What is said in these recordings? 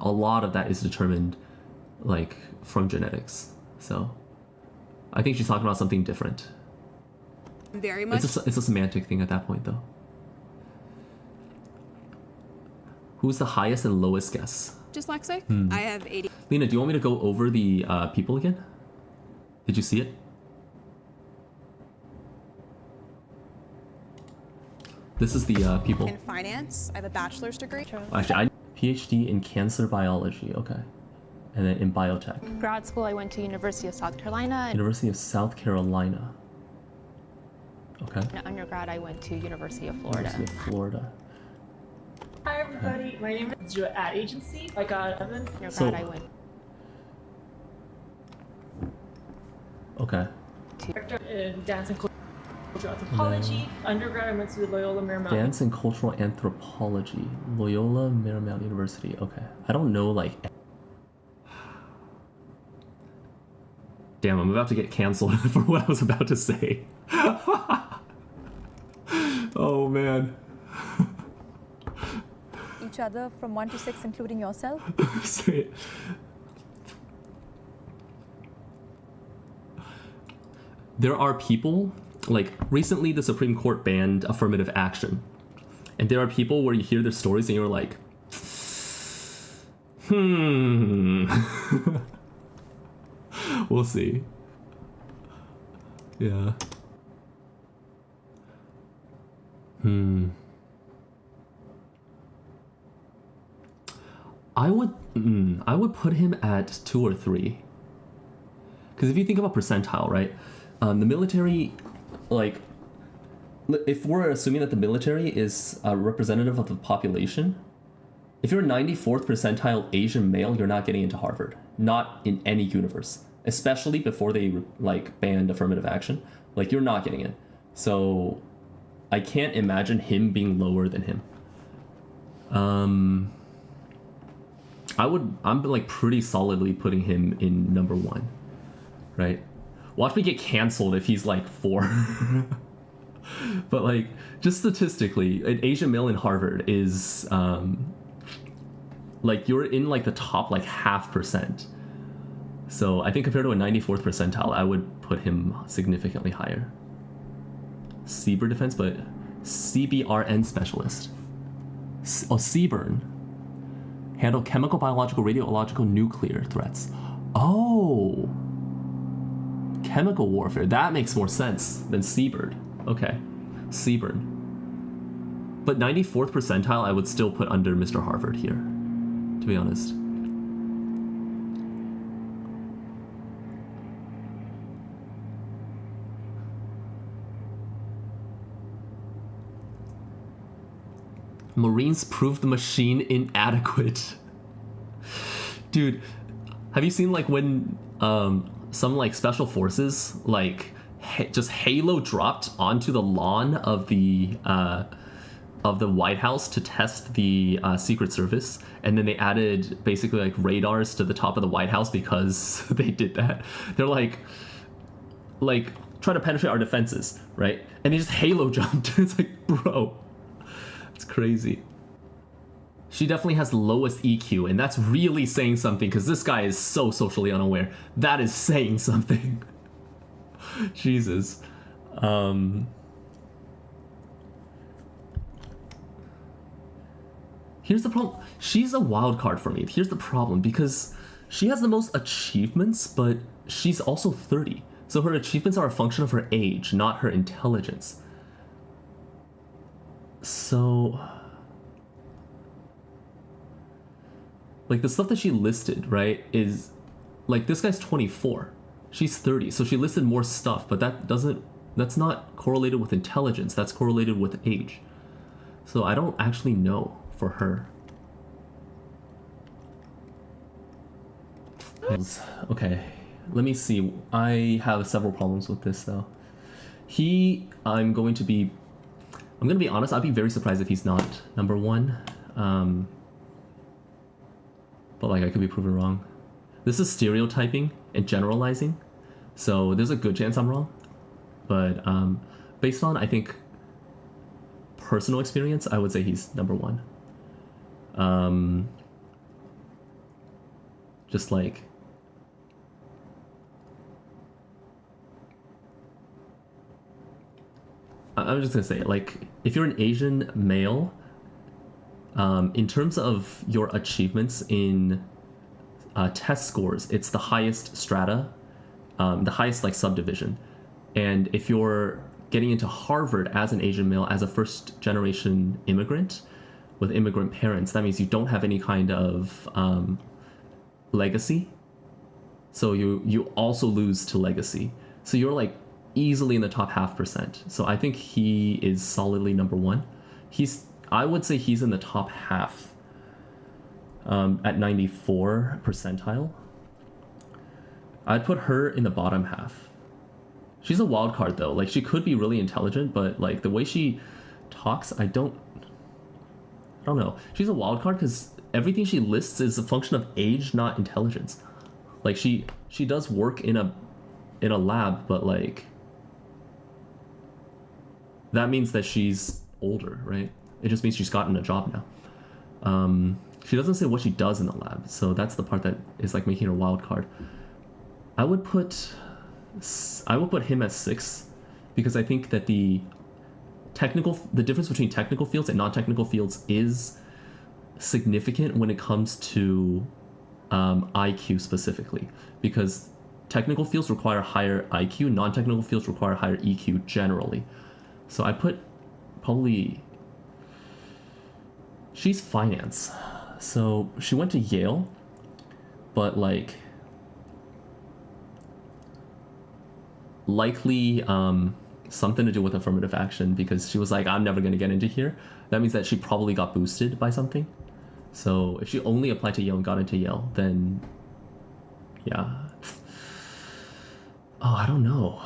a lot of that is determined like from genetics. So I think she's talking about something different. Very much. It's a semantic thing at that point, though. Who's the highest and lowest guess? Dyslexic. I have 80. Lena, do you want me to go over the people again? Did you see it? This is the people. In finance, I have a bachelor's degree. Actually, I PhD in cancer biology. Okay, and then in biotech. Grad school, I went to University of South Carolina. University of South Carolina. Okay. And undergrad, I went to University of Florida. University of Florida. Hi everybody, my name is Drew at Ad Agency. I got 11. Undergrad, So- I went Okay. Director in dance and cultural anthropology. Undergrad, I went to Loyola Marymount. Dance and cultural anthropology, Loyola Marymount University. Okay. I don't know like. Damn, I'm about to get canceled for what I was about to say. Oh man. Each other from 1 to 6, including yourself? Say it. There are people, like recently the Supreme Court banned affirmative action. And there are people where you hear their stories and you're like, we'll see. Yeah. I would put him at 2 or 3. Because if you think about percentile, right? The military, like, if we're assuming that the military is a representative of the population, if you're 94th percentile Asian male, you're not getting into Harvard. Not in any universe. Especially before they, like, banned affirmative action. Like, you're not getting in. So, I can't imagine him being lower than him. I'm like pretty solidly putting him in number 1, right? Watch me get canceled if he's like 4. But like, just statistically, an Asian male in Harvard is like you're in like the top like 0.5%. So I think compared to a 94th percentile, I would put him significantly higher. Cyber defense, but CBRN specialist. CBRN. Handle chemical, biological, radiological, nuclear threats. Oh. Chemical warfare. That makes more sense than Seabird. Okay. Seabird. But 94th percentile, I would still put under Mr. Harvard here, to be honest. Marines proved the machine inadequate. Dude, have you seen like when some like special forces like just Halo dropped onto the lawn of the White House to test the Secret Service, and then they added basically like radars to the top of the White House because they did that. They're like trying to penetrate our defenses, right? And they just Halo jumped. It's like, bro. It's crazy. She definitely has the lowest EQ, and that's really saying something because this guy is so socially unaware. That is saying something. Jesus. Here's the problem. She's a wild card for me. Here's the problem, because she has the most achievements, but she's also 30. So her achievements are a function of her age, not her intelligence. So, like, the stuff that she listed, right, is, like, this guy's 24. She's 30, so she listed more stuff, but that's not correlated with intelligence, that's correlated with age. So I don't actually know for her. Okay, let me see. I have several problems with this, though. I'm going to be honest, I'd be very surprised if he's not number 1. But like, I could be proven wrong. This is stereotyping and generalizing, so there's a good chance I'm wrong. But based on, I think, personal experience, I would say he's number 1. Just like, I'm just gonna say it, like, if you're an Asian male, in terms of your achievements in test scores, it's the highest strata, the highest like subdivision. And if you're getting into Harvard as an Asian male, as a first generation immigrant with immigrant parents, that means you don't have any kind of legacy. So you also lose to legacy. So you're like easily in the top 0.5%. So I think he is solidly number one. I would say he's in the top half at 94 percentile. I'd put her in the bottom half. She's a wild card though. Like, she could be really intelligent, but like the way she talks, I don't know. She's a wild card because everything she lists is a function of age, not intelligence. Like, she does work in a lab, but like that means that she's older, right? It just means she's gotten a job now. She doesn't say what she does in the lab, so that's the part that is like making her a wild card. I would put him at 6 because I think that the difference between technical fields and non-technical fields is significant when it comes to IQ specifically, because technical fields require higher IQ, non-technical fields require higher EQ generally. So I put probably, she's finance, so she went to Yale, but like likely something to do with affirmative action, because she was like, I'm never going to get into here. That means that she probably got boosted by something. So if she only applied to Yale and got into Yale, then yeah. Oh, I don't know.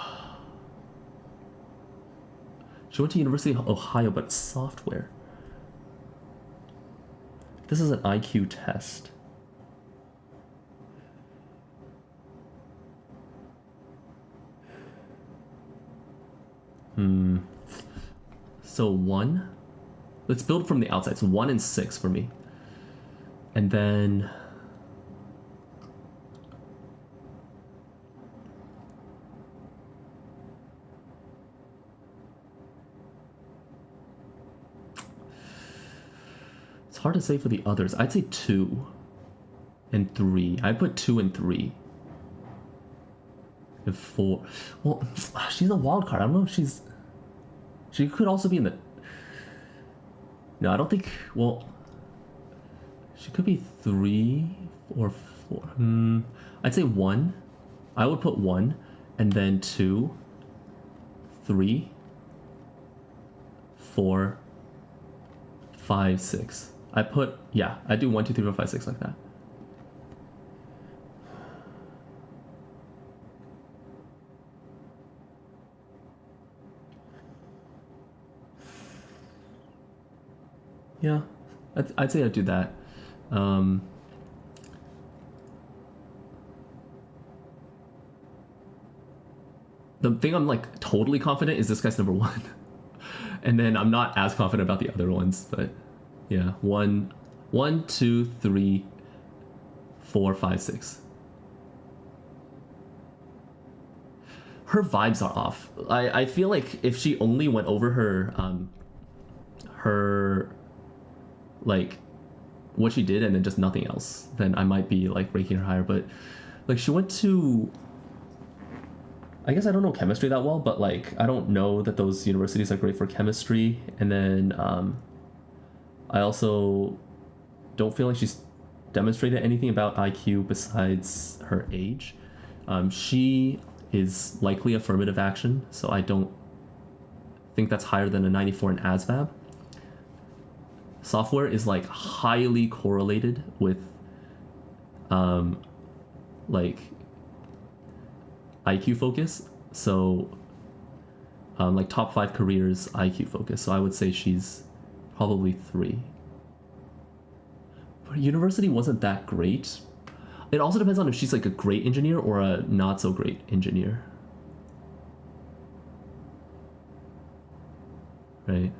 She went to University of Ohio, but software. This is an IQ test. So 1. Let's build from the outside. So 1 and 6 for me. And then it's hard to say for the others. I'd say 2 and 3. I'd put 2 and 3. And 4. Well, she's a wild card. I don't know if she could also be in the... No, I don't think... Well, she could be 3 or 4. I'd say 1. I would put 1, and then 2, 3, 4, 5, 6. I do 1, 2, 3, 4, 5, 6 like that. Yeah, I'd say I'd do that. The thing I'm like totally confident is this guy's number 1. And then I'm not as confident about the other ones, but yeah, 1, 2, 3, 4, 5, 6. Her vibes are off. I feel like if she only went over her like what she did and then just nothing else, then I might be like ranking her higher. But like, she went to, I guess I don't know chemistry that well, but like I don't know that those universities are great for chemistry. And then I also don't feel like she's demonstrated anything about IQ besides her age. She is likely affirmative action, so I don't think that's higher than a 94 in ASVAB. Software is like highly correlated with like IQ focus. So like top 5 careers IQ focus. So I would say she's probably 3. But university wasn't that great. It also depends on if she's like a great engineer or a not so great engineer. Right?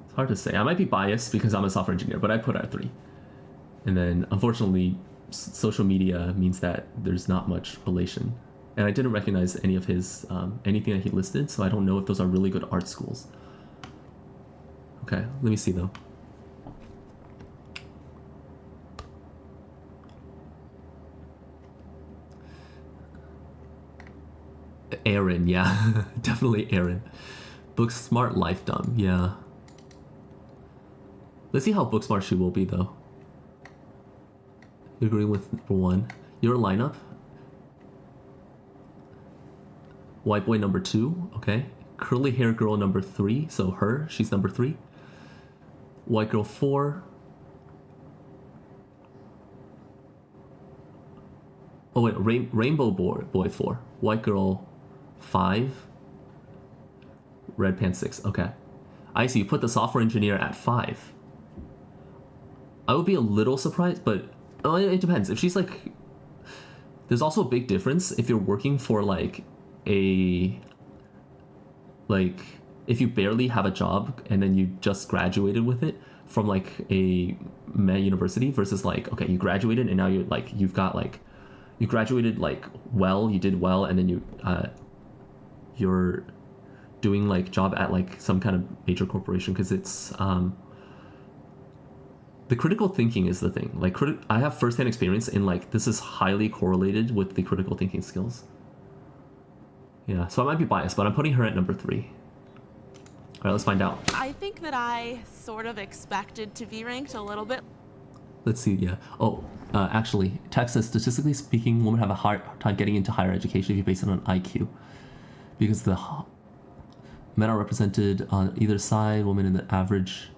It's hard to say. I might be biased because I'm a software engineer, but I put her at 3. And then unfortunately, social media means that there's not much relation. And I didn't recognize any of his, anything that he listed, so I don't know if those are really good art schools. Okay, let me see though. Aaron, yeah, definitely Aaron. Book smart, life dumb, yeah. Let's see how book smart she will be though. You're agreeing with number 1. Your lineup. White boy number 2, okay. Curly hair girl number 3, so her, she's number 3. White girl 4. Oh wait, rainbow boy 4. White girl 5. Red pants 6, okay. I see, you put the software engineer at 5. I would be a little surprised, but it depends. If she's like, there's also a big difference if you're working for like if you barely have a job and then you just graduated with it from like a mega university versus like, okay, you graduated and now you're like, you graduated like well, you did well, and then you're doing like job at like some kind of major corporation, because it's the critical thinking is the thing. Like I have firsthand experience in like, this is highly correlated with the critical thinking skills. Yeah, so I might be biased, but I'm putting her at number 3. All right, let's find out. I think that I sort of expected to be ranked a little bit. Let's see, yeah. Oh, actually, text says, statistically speaking, women have a hard time getting into higher education if you base it on IQ. Because the men are represented on either side, women in the average.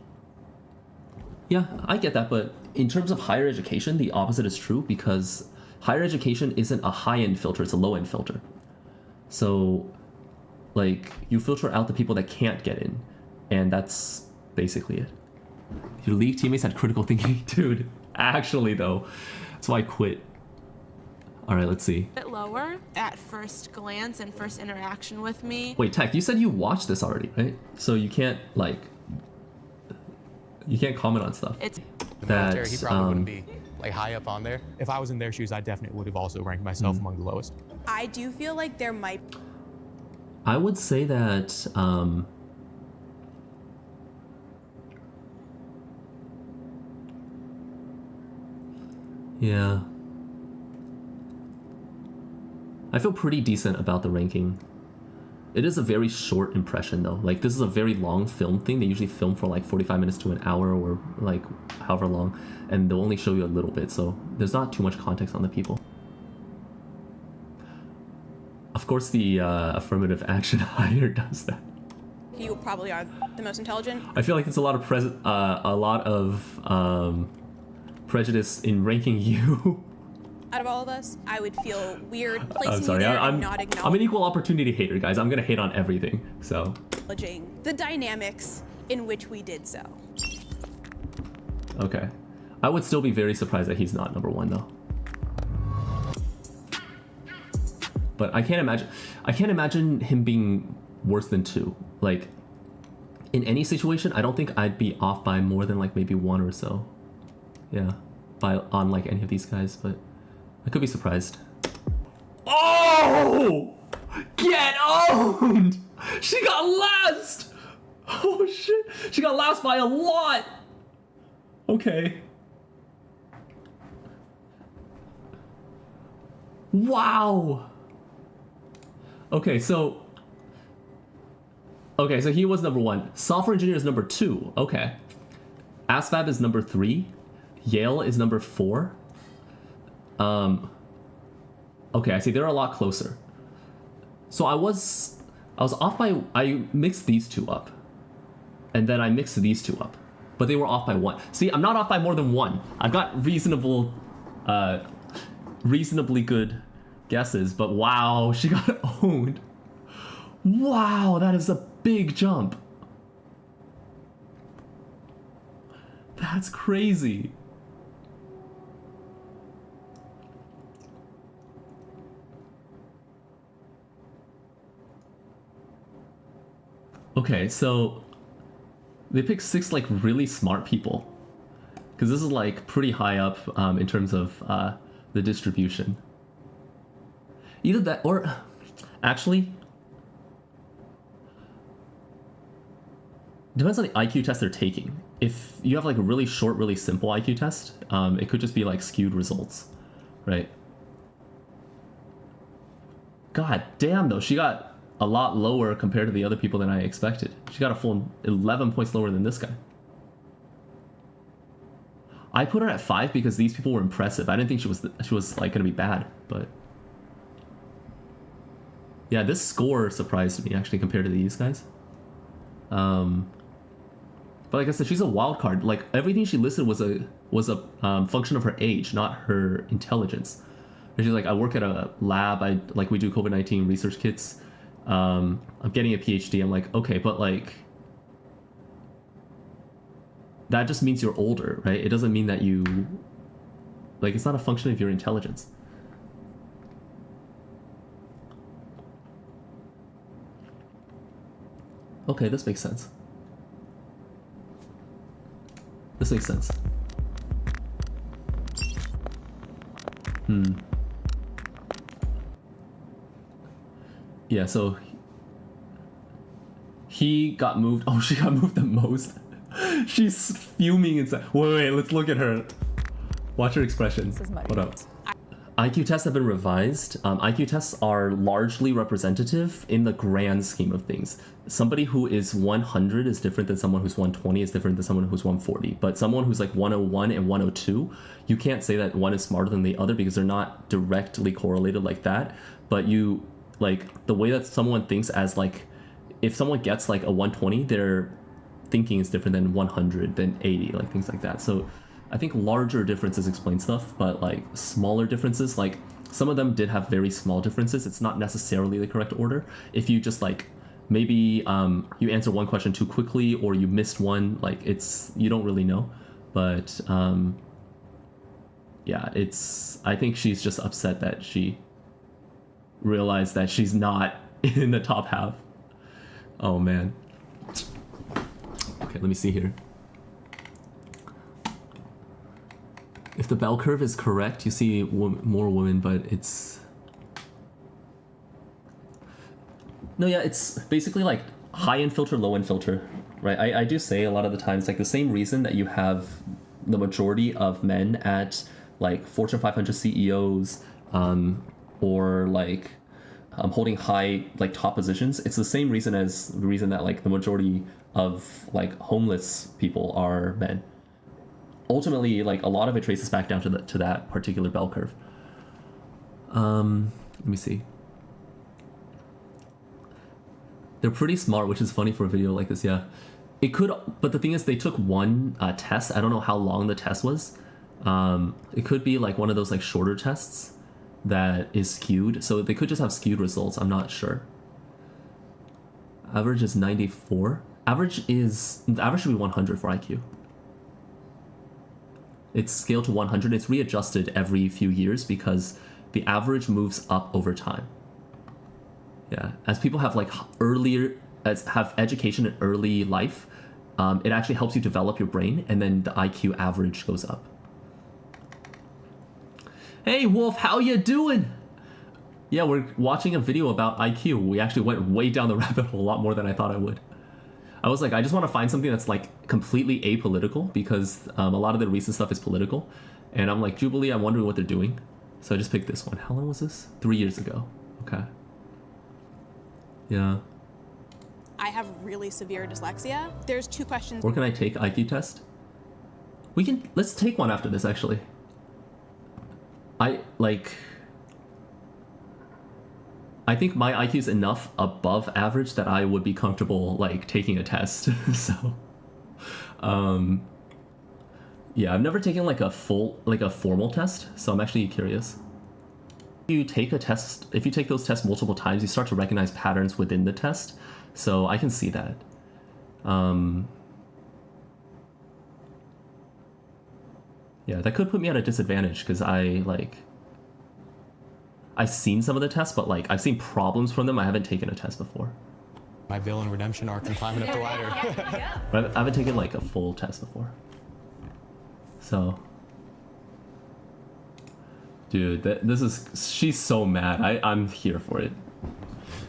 Yeah, I get that, but in terms of higher education, the opposite is true, because higher education isn't a high-end filter, it's a low-end filter. So, like, you filter out the people that can't get in, and that's basically it. Your league teammates had critical thinking. Dude, actually, though, that's why I quit. All right, let's see. A bit lower at first glance and first interaction with me. Wait, Tech, you said you watched this already, right? So you can't, like, you can't comment on stuff. It's that, he probably wouldn't be like high up on there. If I was in their shoes, I definitely would have also ranked myself among the lowest. I do feel like there might. I would say that yeah. I feel pretty decent about the ranking. It is a very short impression though. Like, this is a very long film thing. They usually film for like 45 minutes to an hour or like however long, and they'll only show you a little bit, so there's not too much context on the people. Of course, the affirmative action hire does that. You probably are the most intelligent. I feel like there's a lot of prejudice in ranking you. Out of all of us, I would feel weird placing I'm sorry, you there I'm and not an equal opportunity hater, guys. I'm gonna hate on everything. So acknowledging the dynamics in which we did so. okay, I would still be very surprised that he's not number 1 though. But I can't imagine him being worse than 2. Like, in any situation, I don't think I'd be off by more than like maybe 1 or so. Yeah, on like any of these guys, but I could be surprised. Oh! Get owned! She got last! Oh shit! She got last by a lot! Okay. Wow! Okay, so he was number 1. Software engineer is number 2. Okay. ASVAB is number 3. Yale is number 4. Okay, I see they're a lot closer. So I was off by, I mixed these 2 up. And then I mixed these 2 up. But they were off by 1. See, I'm not off by more than 1. I've got reasonably good guesses, but wow, she got owned. Wow, that is a big jump. That's crazy. Okay, so they picked 6 like really smart people. because this is like pretty high up in terms of the distribution. Either that or actually depends on the IQ test they're taking. If you have like a really short, really simple IQ test, it could just be like skewed results, right? God damn though, she got a lot lower compared to the other people than I expected. She got a full 11 points lower than this guy. I put her at 5 because these people were impressive. I didn't think she was like gonna be bad, but yeah, this score surprised me actually compared to these guys. But like I said, she's a wild card. Like everything she listed was a function of her age, not her intelligence. And she's like, I work at a lab. We do COVID-19 research kits. I'm getting a PhD. I'm like, okay, but like that just means you're older, right? It doesn't mean that you like. It's not a function of your intelligence. Okay, this makes sense. This makes sense. Yeah, so he got moved. Oh, she got moved the most. She's fuming inside. Wait, let's look at her. Watch her expression. Hold up. IQ tests have been revised. IQ tests are largely representative in the grand scheme of things. Somebody who is 100 is different than someone who's 120 is different than someone who's 140. But someone who's like 101 and 102, you can't say that one is smarter than the other because they're not directly correlated like that. But you, like, the way that someone thinks as like, if someone gets like a 120, their thinking is different than 100, than 80, like things like that. So I think larger differences explain stuff, but like smaller differences, like some of them did have very small differences. It's not necessarily the correct order. If you just like, maybe you answer one question too quickly or you missed one, like you don't really know. But yeah, I think she's just upset that she realized that she's not in the top half. Oh man. Okay, let me see here. If the bell curve is correct, you see more women, but it's... No, yeah, it's basically like high-end filter, low-end filter, right? I do say a lot of the time, it's like the same reason that you have the majority of men at like Fortune 500 CEOs or like holding high like top positions. It's the same reason as the reason that like the majority of like homeless people are men. Ultimately, like a lot of it traces back down to that particular bell curve. Let me see. They're pretty smart, which is funny for a video like this. Yeah, it could, but the thing is, they took one test. I don't know how long the test was. It could be like one of those like shorter tests that is skewed. So they could just have skewed results. I'm not sure. Average is 94. Average should be 100 for IQ. It's scaled to 100. It's readjusted every few years because the average moves up over time. Yeah, as people have like have education in early life, it actually helps you develop your brain, and then the IQ average goes up. Hey Wolf, how you doing? Yeah, we're watching a video about IQ. We actually went way down the rabbit hole, a lot more than I thought I would. I was like, I just want to find something that's like completely apolitical because a lot of the recent stuff is political. And I'm like, Jubilee, I'm wondering what they're doing. So I just picked this one. How long was this? 3 years ago. Okay. Yeah. I have really severe dyslexia. There's 2 questions. Where can I take IQ test? Let's take one after this actually. I think my IQ is enough above average that I would be comfortable like taking a test. So, yeah, I've never taken like a formal test, so I'm actually curious. If you take those tests multiple times, you start to recognize patterns within the test. So I can see that. Yeah, that could put me at a disadvantage because I've seen some of the tests, but like I've seen problems from them. I haven't taken a test before. My villain redemption arc and climbing up the ladder. But I haven't taken like a full test before. So, dude, she's so mad. I'm here for it.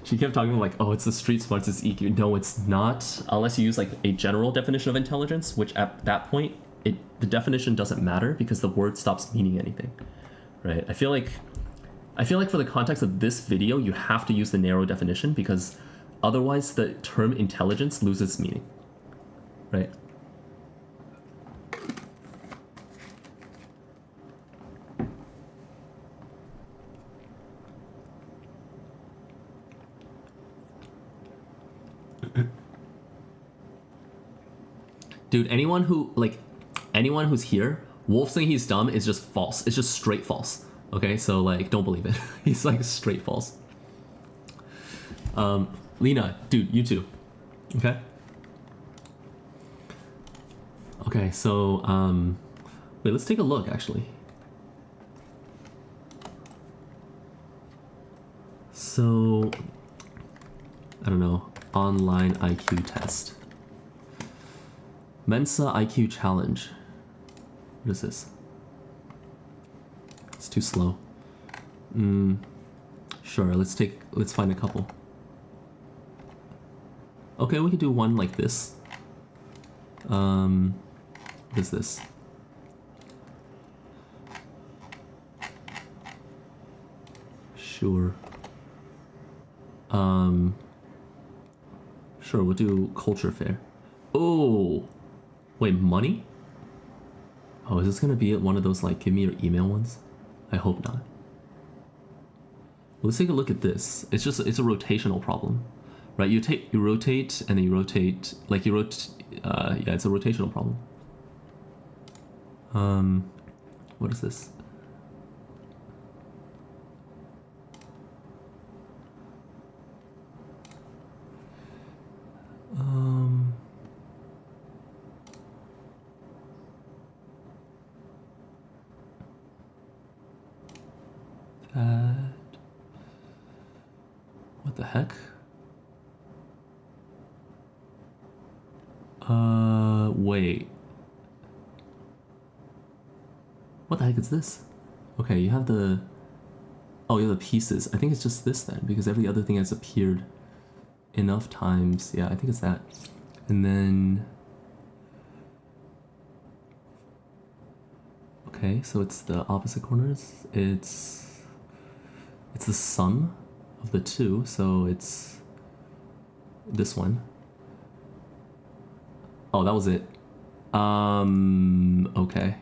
She kept talking like, oh, it's the street smarts, it's EQ. No, it's not, unless you use like a general definition of intelligence, which at that point, the definition doesn't matter because the word stops meaning anything, right? I feel like for the context of this video, you have to use the narrow definition because otherwise the term intelligence loses meaning, right? Dude, anyone who's here, Wolf saying he's dumb is just false. It's just straight false. Okay, so like, don't believe it. He's like straight false. Lena, dude, you too. Okay. Okay, so wait, let's take a look actually. So I don't know, online IQ test. Mensa IQ challenge. What is this? It's too slow. Sure, let's find a couple. Okay, we could do one like this. What is this? Sure. Sure, we'll do culture fair. Oh! Wait, money? Oh, is this gonna be one of those like give me your email ones? I hope not. Let's take a look at this. It's a rotational problem, right? You rotate and then you rotate, like yeah, it's a rotational problem. What is this? What the heck? Wait. What the heck is this? Okay, you have the... Oh, you have the pieces. I think it's just this then, because every other thing has appeared enough times. Yeah, I think it's that. And then... Okay, so it's the opposite corners. It's the sum of the two, so it's this one. Oh, that was it. Okay.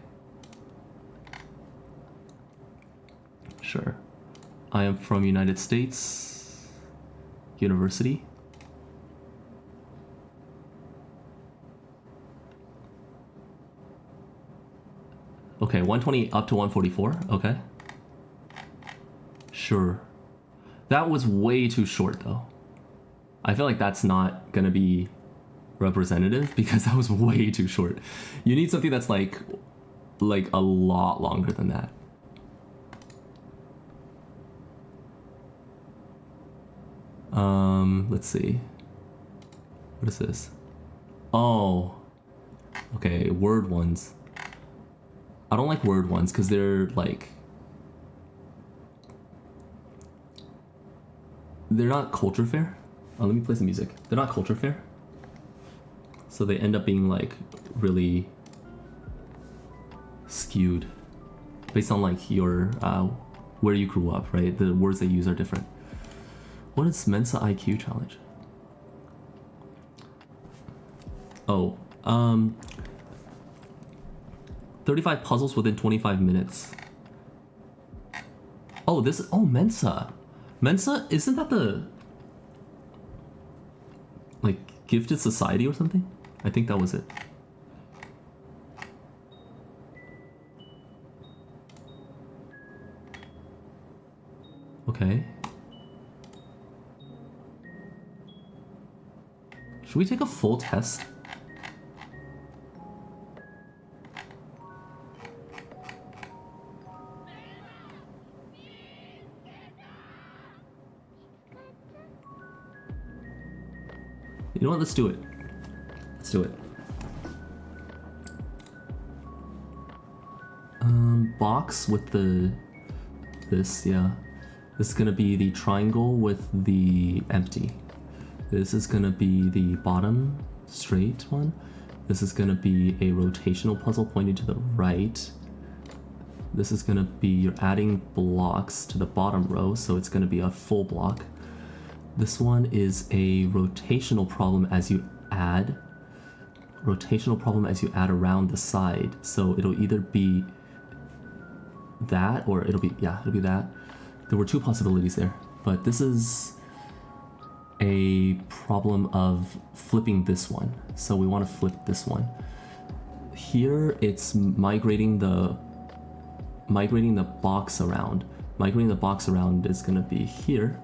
Sure. I am from United States University. Okay, 120 up to 144. Okay. Sure. That was way too short though. I feel like that's not gonna be representative because that was way too short. You need something that's like a lot longer than that. Let's see. What is this? Oh. Okay, word ones. I don't like word ones because they're like... They're not culture fair. Oh, let me play some music. They're not culture fair. So they end up being like really skewed based on like your where you grew up, right? The words they use are different. What is Mensa IQ challenge? Oh, 35 puzzles within 25 minutes. Oh, Mensa. Mensa, isn't that the like gifted society or something? I think that was it. Okay. Should we take a full test? You know what? Let's do it. Let's do it. box with this, yeah. This is gonna be the triangle with the empty. This is gonna be the bottom straight one. This is gonna be a rotational puzzle pointing to the right. This is gonna be, you're adding blocks to the bottom row, so it's gonna be a full block. This one is a rotational problem as you add. Rotational problem as you add around the side. So it'll either be that or it'll be that. There were two possibilities there, but this is a problem of flipping this one. So we want to flip this one. Here it's migrating the box around. Migrating the box around is going to be here.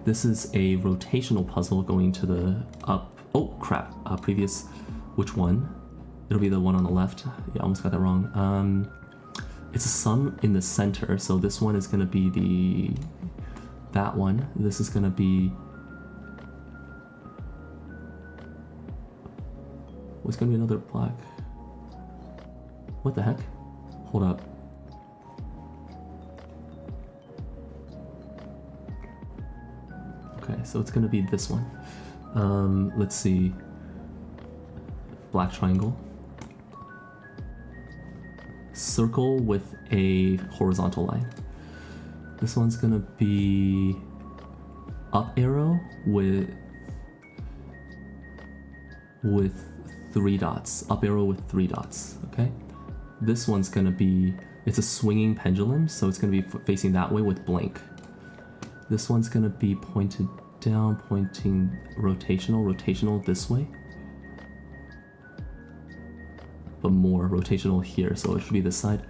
This is a rotational puzzle going to the up. Oh crap! Previous, which one? It'll be the one on the left. Yeah, I almost got that wrong. It's a sum in the center, so this one is going to be that one. This is going to be. What's going to be another black? What the heck? Hold up. Okay, so it's gonna be this one. Let's see. Black triangle. Circle with a horizontal line. This one's gonna be up arrow with 3 dots. Up arrow with 3 dots, okay? This one's gonna be, it's a swinging pendulum, so it's gonna be facing that way with blank. This one's gonna be pointed down, pointing rotational this way. But more rotational here, so it should be this side.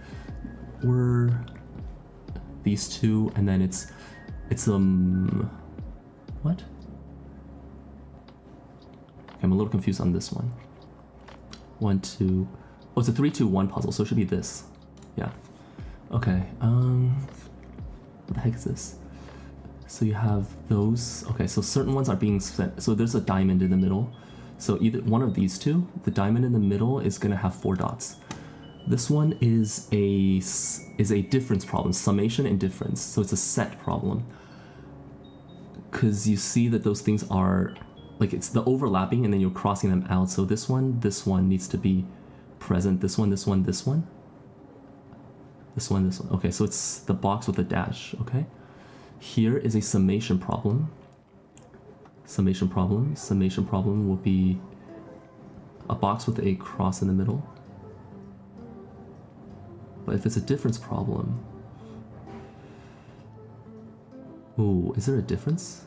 Or these two, and then it's what? Okay, I'm a little confused on this one. 1, 2. Oh, it's a 3, 2, 1 puzzle, so it should be this. Yeah. Okay. What the heck is this? So you have those. Okay, so certain ones are being sent. So there's a diamond in the middle. So either one of these two, the diamond in the middle is gonna have 4 dots. This one is a difference problem, summation and difference. So it's a set problem. Because you see that those things are, like it's the overlapping and then you're crossing them out. So this one needs to be present. This one. Okay, so it's the box with the dash, okay? Here is a summation problem. Summation problem will be a box with a cross in the middle. But if it's a difference problem... Ooh, is there a difference?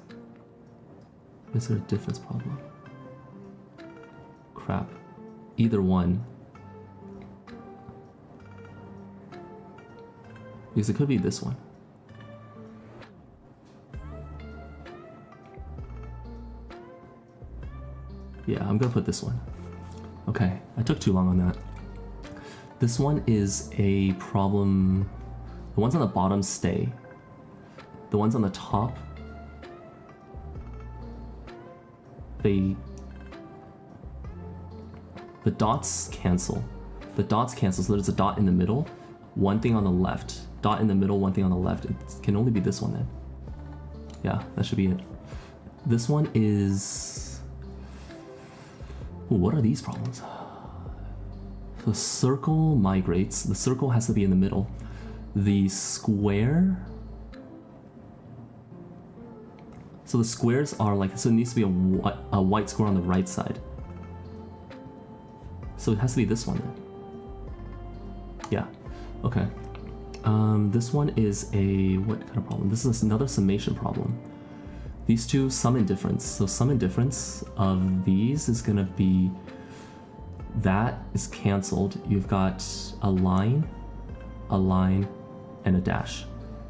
Is there a difference problem? Crap. Either one. Because it could be this one. Yeah, I'm gonna put this one. Okay, I took too long on that. This one is a problem. The ones on the bottom stay. The ones on the top, the dots cancel. The dots cancel, so there's a dot in the middle, one thing on the left. Dot in the middle, one thing on the left. It can only be this one then. Yeah, that should be it. This one is... Ooh, what are these problems? The circle migrates. The circle has to be in the middle. The square... So the squares are like... So it needs to be a white square on the right side. So it has to be this one then. Yeah. Okay. This one is a... What kind of problem? This is another summation problem. These two, sum and difference. So sum and difference of these is gonna be... That is cancelled. You've got a line, and a dash.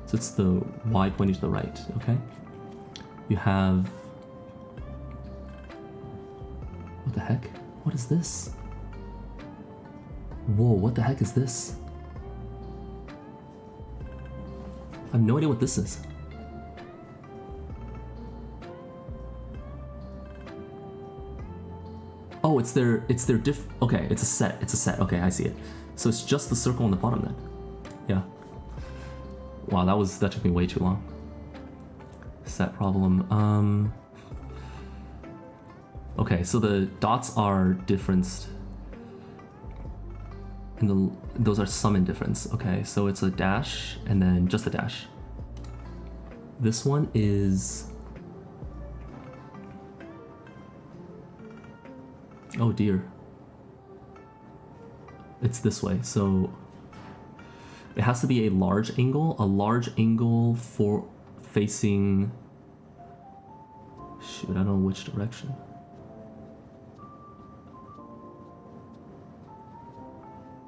So it's the Y pointing to the right, okay? You have... What the heck? What is this? Whoa, what the heck is this? I have no idea what this is. Oh, it's their okay, it's a set. Okay, I see it. So it's just the circle on the bottom then. Yeah. Wow, that took me way too long. Set problem. Okay, so the dots are difference. And those are sum and difference. Okay, so it's a dash and then just a dash. This one is... Oh dear. It's this way, so it has to be a large angle for facing... Shoot, I don't know which direction.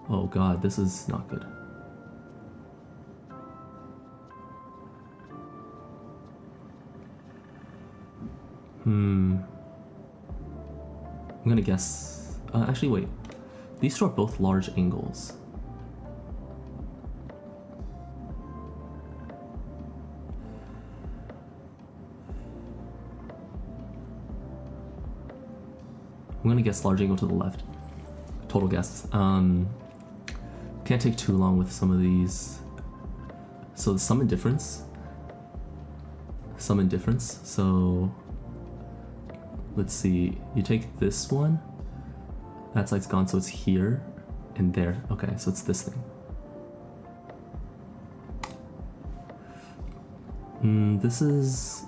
Oh god, this is not good. I'm gonna guess... actually, wait. These two are both large angles. I'm gonna guess large angle to the left. Total guess. Can't take too long with some of these. So the sum and difference. So let's see. You take this one. That side's gone, so it's here and there. Okay, so it's this thing. This is...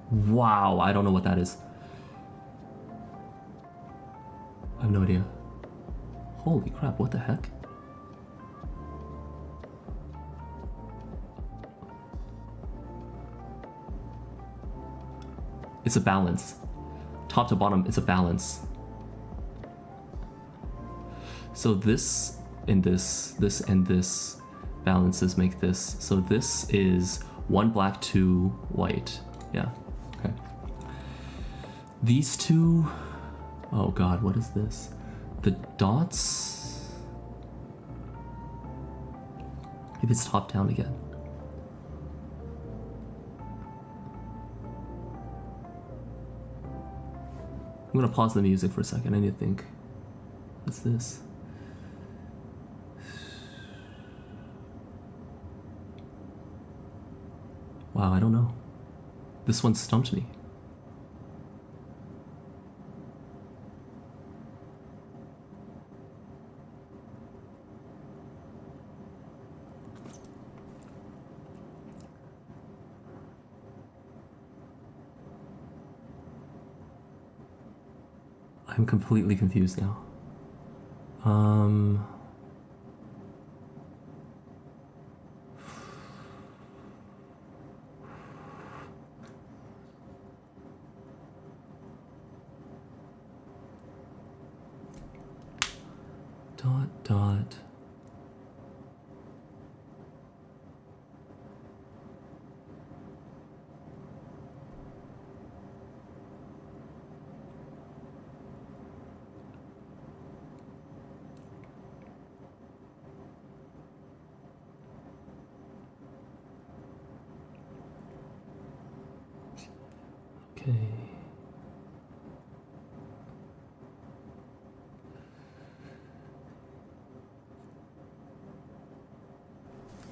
Wow, I don't know what that is. I have no idea. Holy crap, what the heck? It's a balance. Top to bottom, it's a balance. So this and this and this balances make this. So this is 1 black, 2 white. Yeah, okay. These two... Oh god, what is this? The dots... Maybe it's top down again. I'm gonna pause the music for a second. I need to think. What's this? Wow, I don't know. This one stumped me. I'm completely confused now. Dot. Okay.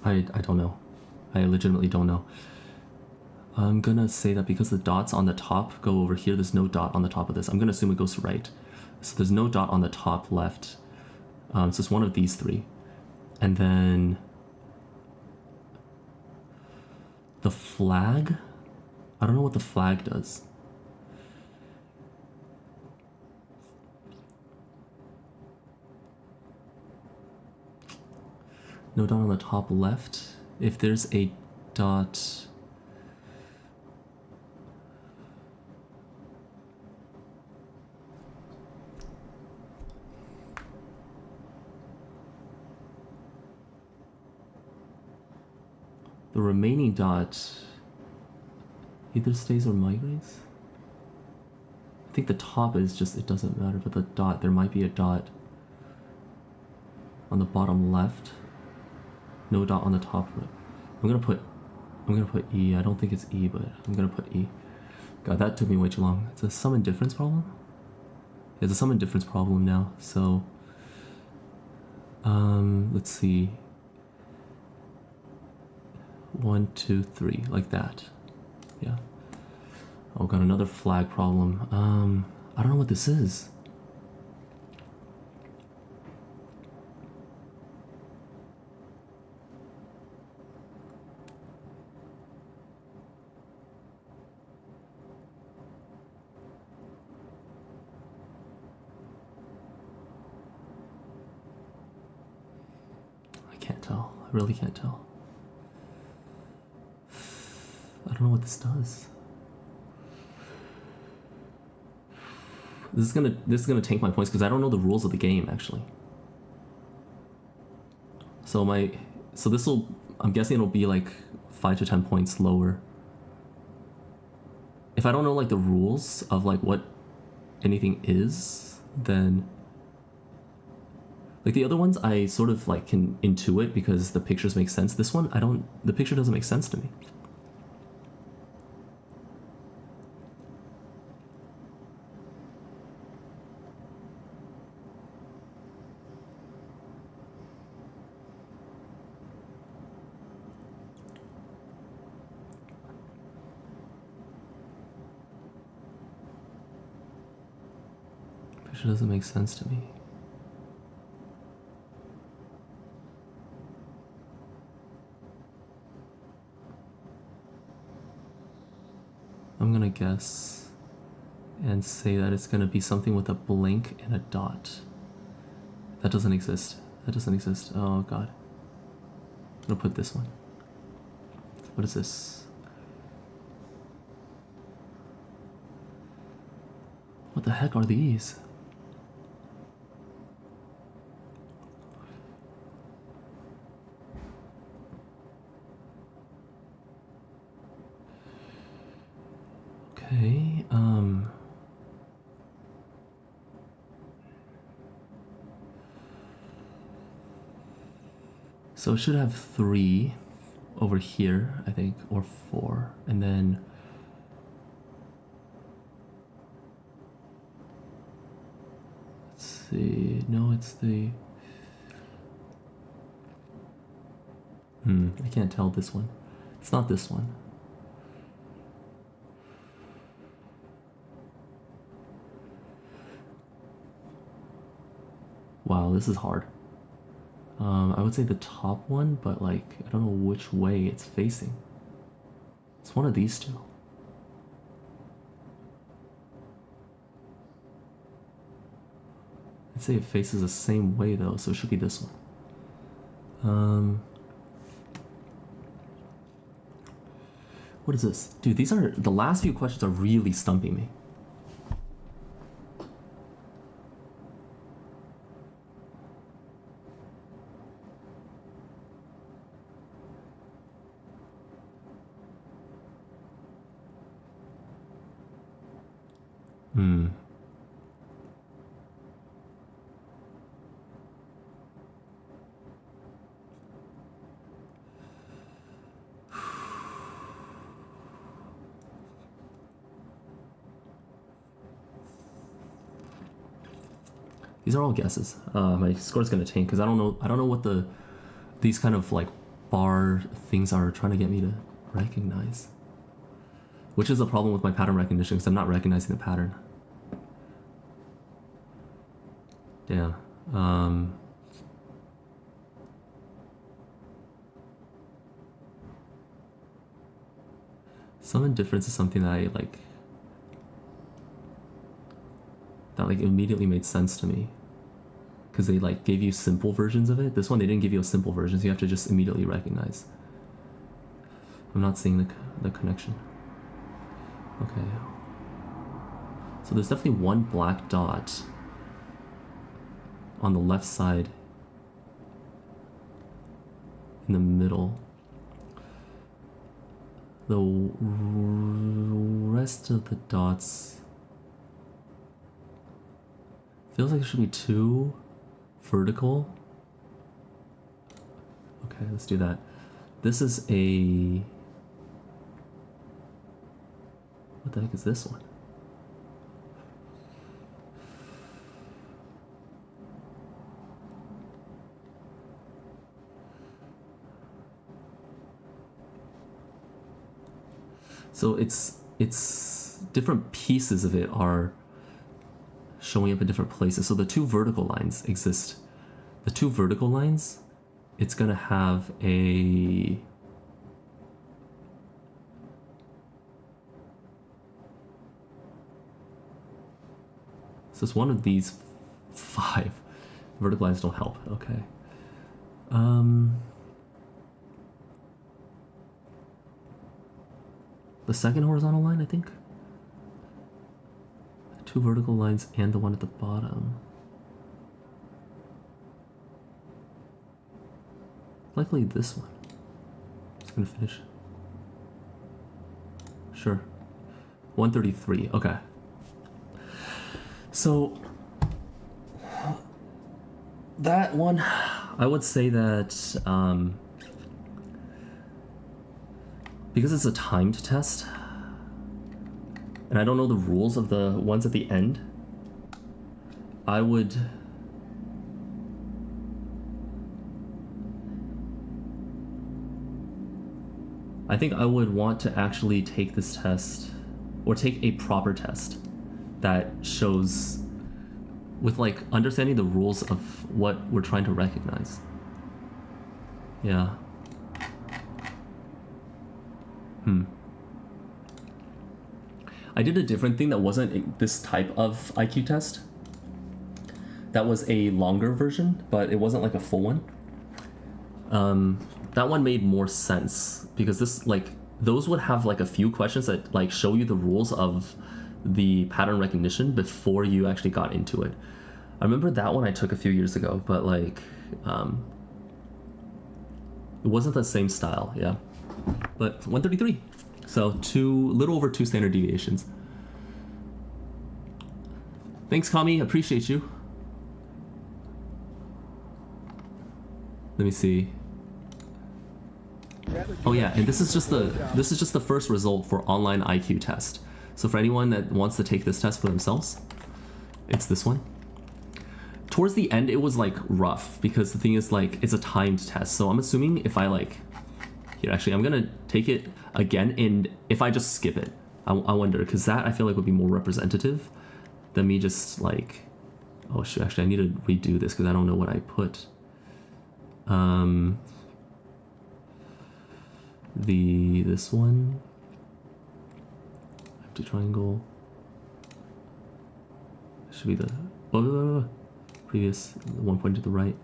I don't know. I legitimately don't know. I'm gonna say that because the dots on the top go over here, there's no dot on the top of this. I'm gonna assume it goes to right. So there's no dot on the top left. So it's one of these three. And then the flag? I don't know what the flag does. No dot on the top left. If there's a dot... The remaining dot either stays or migrates. I think the top is just, it doesn't matter, but the dot, there might be a dot on the bottom left. No dot on the top right. I'm gonna put E. I don't think it's E, but I'm gonna put E. God, that took me way too long. It's a sum and difference problem? It's a sum and difference problem now, so Let's see. 1, 2, 3, like that. Yeah. Oh, got another flag problem. I don't know what this is. I can't tell. I really can't tell. I don't know what this does. This is gonna tank my points because I don't know the rules of the game actually. So I'm guessing it'll be like 5 to 10 points lower. If I don't know like the rules of like what anything is, then like the other ones I sort of like can intuit because the pictures make sense. This one the picture doesn't make sense to me. Picture doesn't make sense to me. I'm gonna guess and say that it's gonna be something with a blank and a dot. That doesn't exist. That doesn't exist. Oh god. I'm gonna put this one. What is this? What the heck are these? Okay, so it should have 3 over here, I think, or 4, and then let's see. No, it's the I can't tell this one. It's not this one. Wow, this is hard. I would say the top one, but like, I don't know which way it's facing. It's one of these two. I'd say it faces the same way though, so it should be this one. What is this? Dude, the last few questions are really stumping me. These are all guesses. My score's gonna tank because I don't know what these kind of like bar things are trying to get me to recognize. Which is a problem with my pattern recognition because I'm not recognizing the pattern. Damn. Some indifference is something that I like. That like immediately made sense to me. Because they like gave you simple versions of it. This one they didn't give you a simple version, so you have to just immediately recognize. I'm not seeing the connection. Okay. So there's definitely one black dot on the left side in the middle. The rest of the dots feels like it should be 2 vertical. Okay, let's do that. This is a... What the heck is this one? So it's different pieces of it are showing up in different places. So the two vertical lines exist. The two vertical lines, it's gonna have a so it's one of these 5. Vertical lines don't help. Okay. The second horizontal line, I think. 2 vertical lines and the one at the bottom. Likely this one. Just gonna finish. Sure. 133. Okay. So that one, I would say that because it's a timed test, and I don't know the rules of the ones at the end, I think I would want to actually take this test, or take a proper test that shows, with like understanding the rules of what we're trying to recognize. Yeah. I did a different thing that wasn't this type of IQ test. That was a longer version, but it wasn't like a full one. That one made more sense because this, like, those would have like a few questions that like show you the rules of the pattern recognition before you actually got into it. I remember that one I took a few years ago, but like it wasn't the same style. Yeah, but 133, so little over 2 standard deviations. Thanks, Kami, appreciate you. Let me see. Oh yeah, and this is just the first result for online IQ test. So for anyone that wants to take this test for themselves, it's this one. Towards the end, it was like rough because the thing is like it's a timed test. So I'm assuming if I like, here actually I'm gonna take it again, and if I just skip it, I wonder, because that I feel like would be more representative than me just like, oh shoot, actually I need to redo this because I don't know what I put. This one, empty triangle, should be the previous one pointing to the right.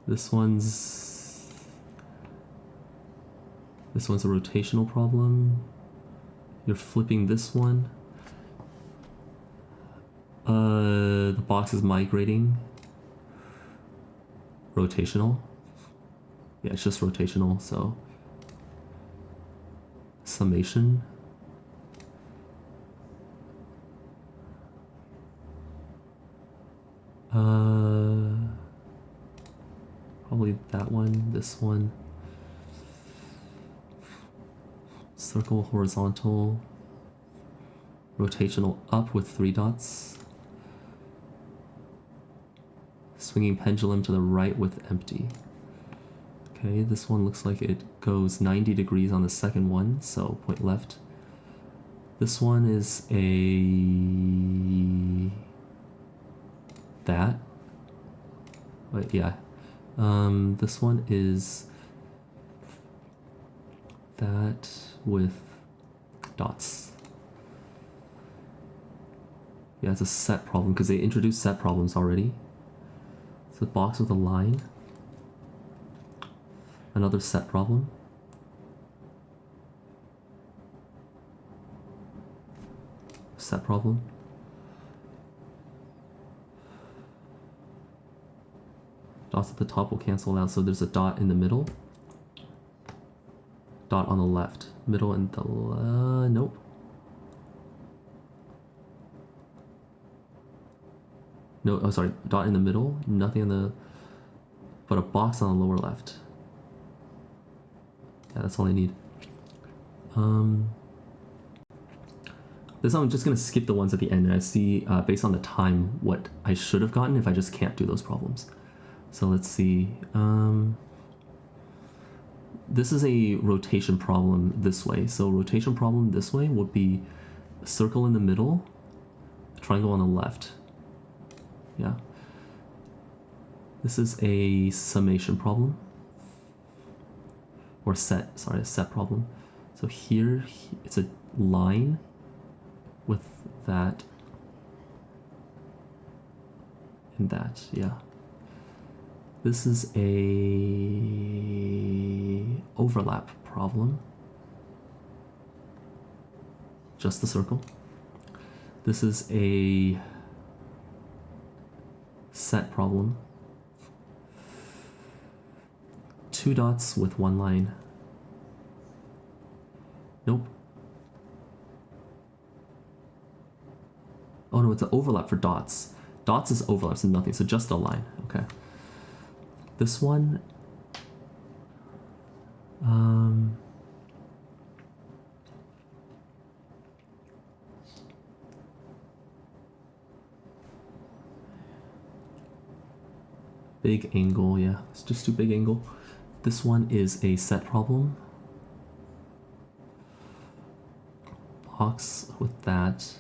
This one's a rotational problem. You're flipping this one. The box is migrating. Rotational. Yeah, it's just rotational, so summation. Probably that one, this one. Circle, horizontal, rotational up with 3 dots. Swinging pendulum to the right with empty. Okay, this one looks like it goes 90 degrees on the second one, so point left. This one is that. But yeah. This one is that with dots. Yeah, it's a set problem because they introduced set problems already. It's a box with a line. Another set problem. Set problem. Dots at the top will cancel out, so there's a dot in the middle. Dot on the left. Middle and the nope. No, oh sorry, dot in the middle, nothing in the, but a box on the lower left. Yeah, that's all I need. This time I'm just gonna skip the ones at the end, and I see, based on the time, what I should have gotten if I just can't do those problems. So let's see. this is a rotation problem this way. So rotation problem this way would be a circle in the middle, a triangle on the left. Yeah. This is a summation problem. Or set, sorry, a set problem. So here, it's a line with that and that, yeah. This is a overlap problem. Just the circle. This is a set problem. 2 dots with 1 line. Nope. Oh no, it's an overlap for dots. Dots is overlaps and nothing, so just a line. Okay. This one, big angle, yeah, let's just do big angle. This one is a set problem. Box with that.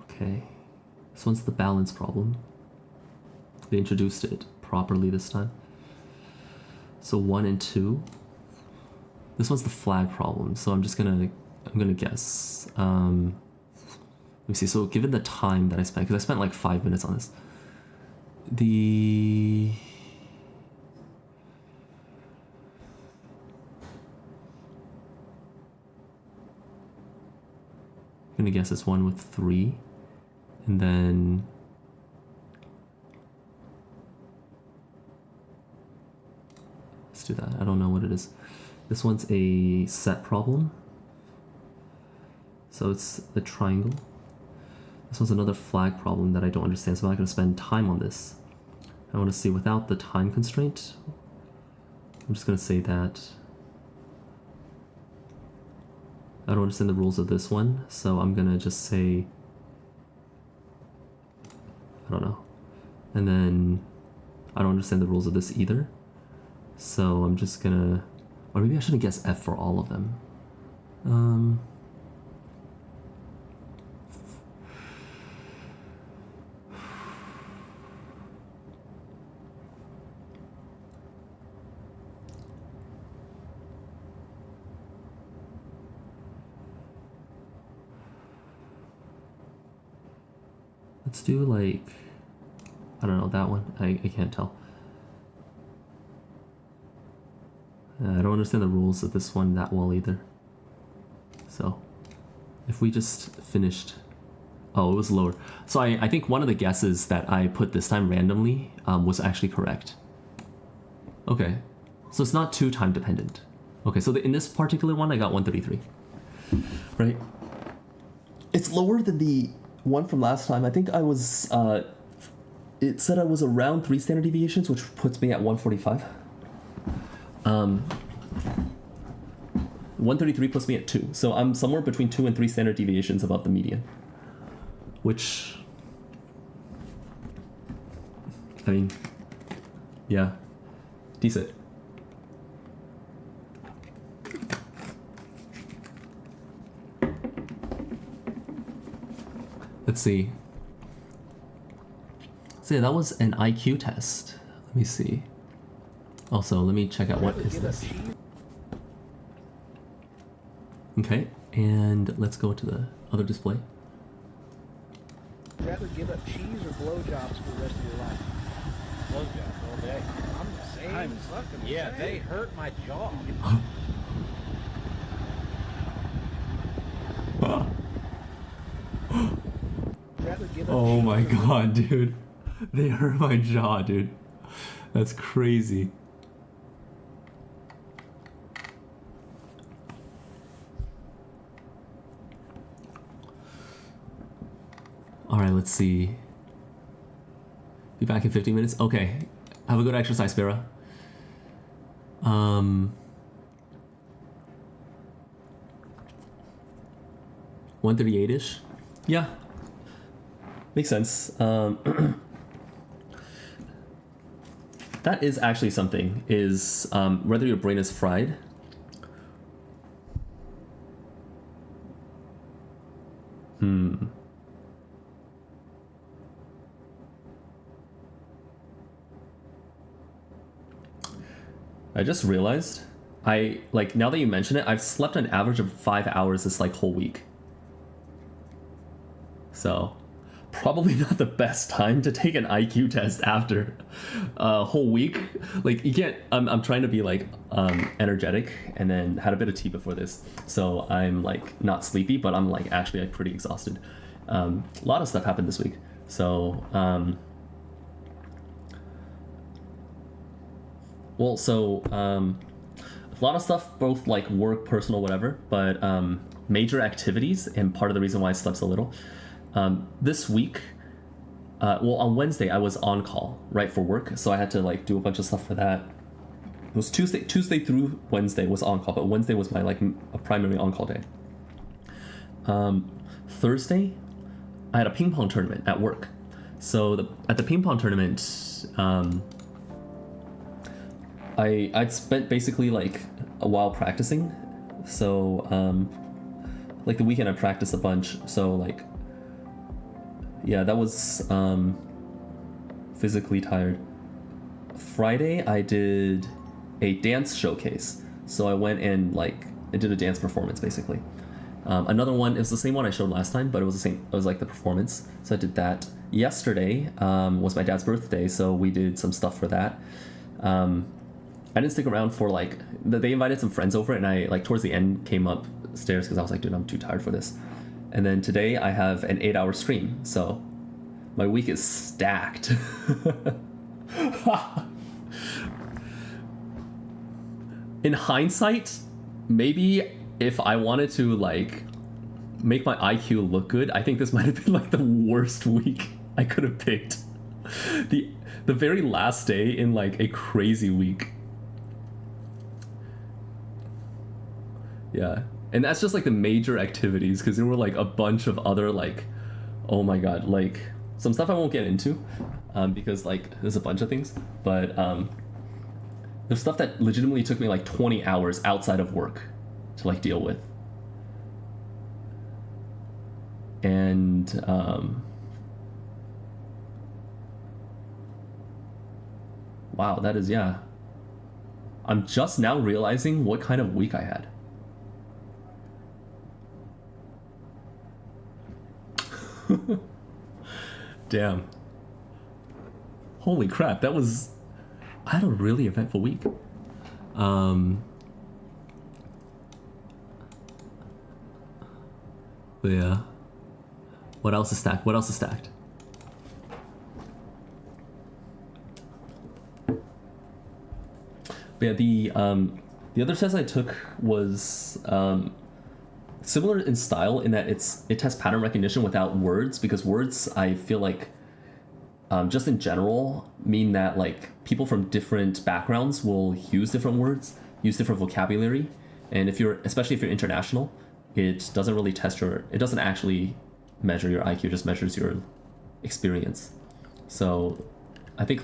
Okay. This one's the balance problem. They introduced it properly this time. So 1 and 2. This one's the flag problem. So I'm gonna guess. Let me see. So given the time that I spent, because I spent like 5 minutes on this, I'm gonna guess it's 1 with 3. And then let's do that. I don't know what it is. This one's a set problem. So it's the triangle. This one's another flag problem that I don't understand, so I'm not going to spend time on this. I want to see without the time constraint. I'm just going to say that I don't understand the rules of this one, so I'm going to just say I don't know. And then I don't understand the rules of this either. So I'm just gonna, or maybe I shouldn't guess F for all of them. Let's do like, I don't know, that one. I can't tell. I don't understand the rules of this one that well either. So, if we just finished, oh, it was lower. So I think one of the guesses that I put this time randomly was actually correct. Okay, so it's not too time dependent. Okay, so in this particular one, I got 133. Right? It's lower than the one from last time. I think I was, it said I was around 3 standard deviations, which puts me at 145. 133 puts me at 2. So I'm somewhere between 2 and 3 standard deviations above the median. Which, I mean, yeah, decent. Let's see. So yeah, that was an IQ test. Let me see. Also, let me check out what is this. Okay, and let's go to the other display. Would you rather give up cheese or blowjobs for the rest of your life? Blowjobs all day. I'm the same. Fucking yeah, same. They hurt my jaw. Oh my god, dude. They hurt my jaw, dude. That's crazy. Alright, let's see. Be back in 15 minutes? Okay. Have a good exercise, Farah. 138-ish? Yeah. Makes sense. That is actually something, is whether your brain is fried. I just realized, now that you mention it, I've slept an average of 5 hours this like whole week. So, probably not the best time to take an IQ test after a whole week. Like, you can't, I'm trying to be like energetic, and then had a bit of tea before this. So I'm like not sleepy, but I'm like actually like pretty exhausted. A lot of stuff happened this week. So, a lot of stuff, both like work, personal, whatever, but major activities, and part of the reason why I slept so little. This week, on Wednesday, I was on call, right, for work, so I had to like do a bunch of stuff for that. It was Tuesday through Wednesday was on call, but Wednesday was my like a primary on call day. Thursday, I had a ping pong tournament at work. So at the ping pong tournament, I'd spent basically like a while practicing. So like the weekend I practiced a bunch. So like, yeah, that was physically tired. Friday I did a dance showcase. So I went and I did a dance performance basically. Another one, it was the same one I showed last time, but it was the same, it was like the performance. So I did that. Yesterday was my dad's birthday, so we did some stuff for that. I didn't stick around for they invited some friends over, and I towards the end came upstairs because I was like, dude, I'm too tired for this. And then today I have an 8-hour stream, so my week is stacked. In hindsight, maybe if I wanted to make my IQ look good, I think this might have been the worst week I could have picked. The very last day in a crazy week. Yeah, and that's just the major activities, because there were a bunch of other oh my god, some stuff I won't get into because there's a bunch of things, but there's stuff that legitimately took me 20 hours outside of work to deal with. And wow, that is, yeah. I'm just now realizing what kind of week I had. Damn. Holy crap, I had a really eventful week. But yeah. What else is stacked? But yeah, the other test I took was similar in style, in that it tests pattern recognition without words, because words, I feel just in general mean that people from different backgrounds will use different words, use different vocabulary, and especially if you're international, it doesn't really it doesn't actually measure your IQ, it just measures your experience. So I think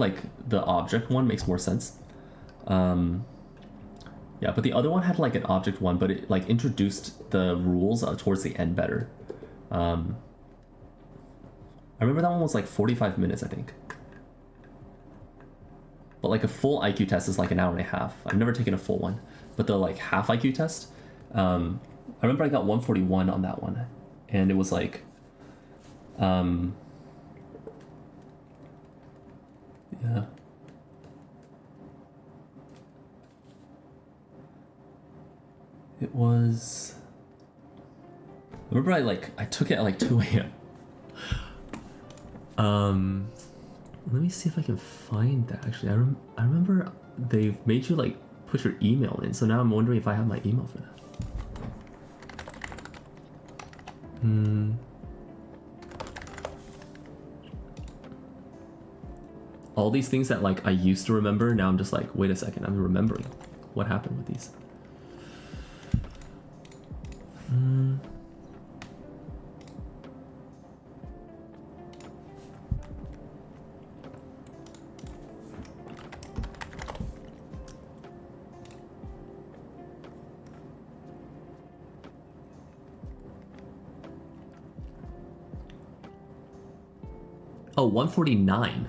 the object one makes more sense. Yeah, but the other one had an object one, but it introduced the rules towards the end better. I remember that one was 45 minutes, I think. But a full IQ test is an hour and a half. I've never taken a full one, but the half IQ test, I remember I got 141 on that one, and it was yeah. It was, I remember I took it at 2 a.m. Let me see if I can find that. Actually, I remember they made you put your email in, so now I'm wondering if I have my email for that. All these things that I used to remember, now I'm just wait a second, I'm remembering what happened with these. Oh, 149.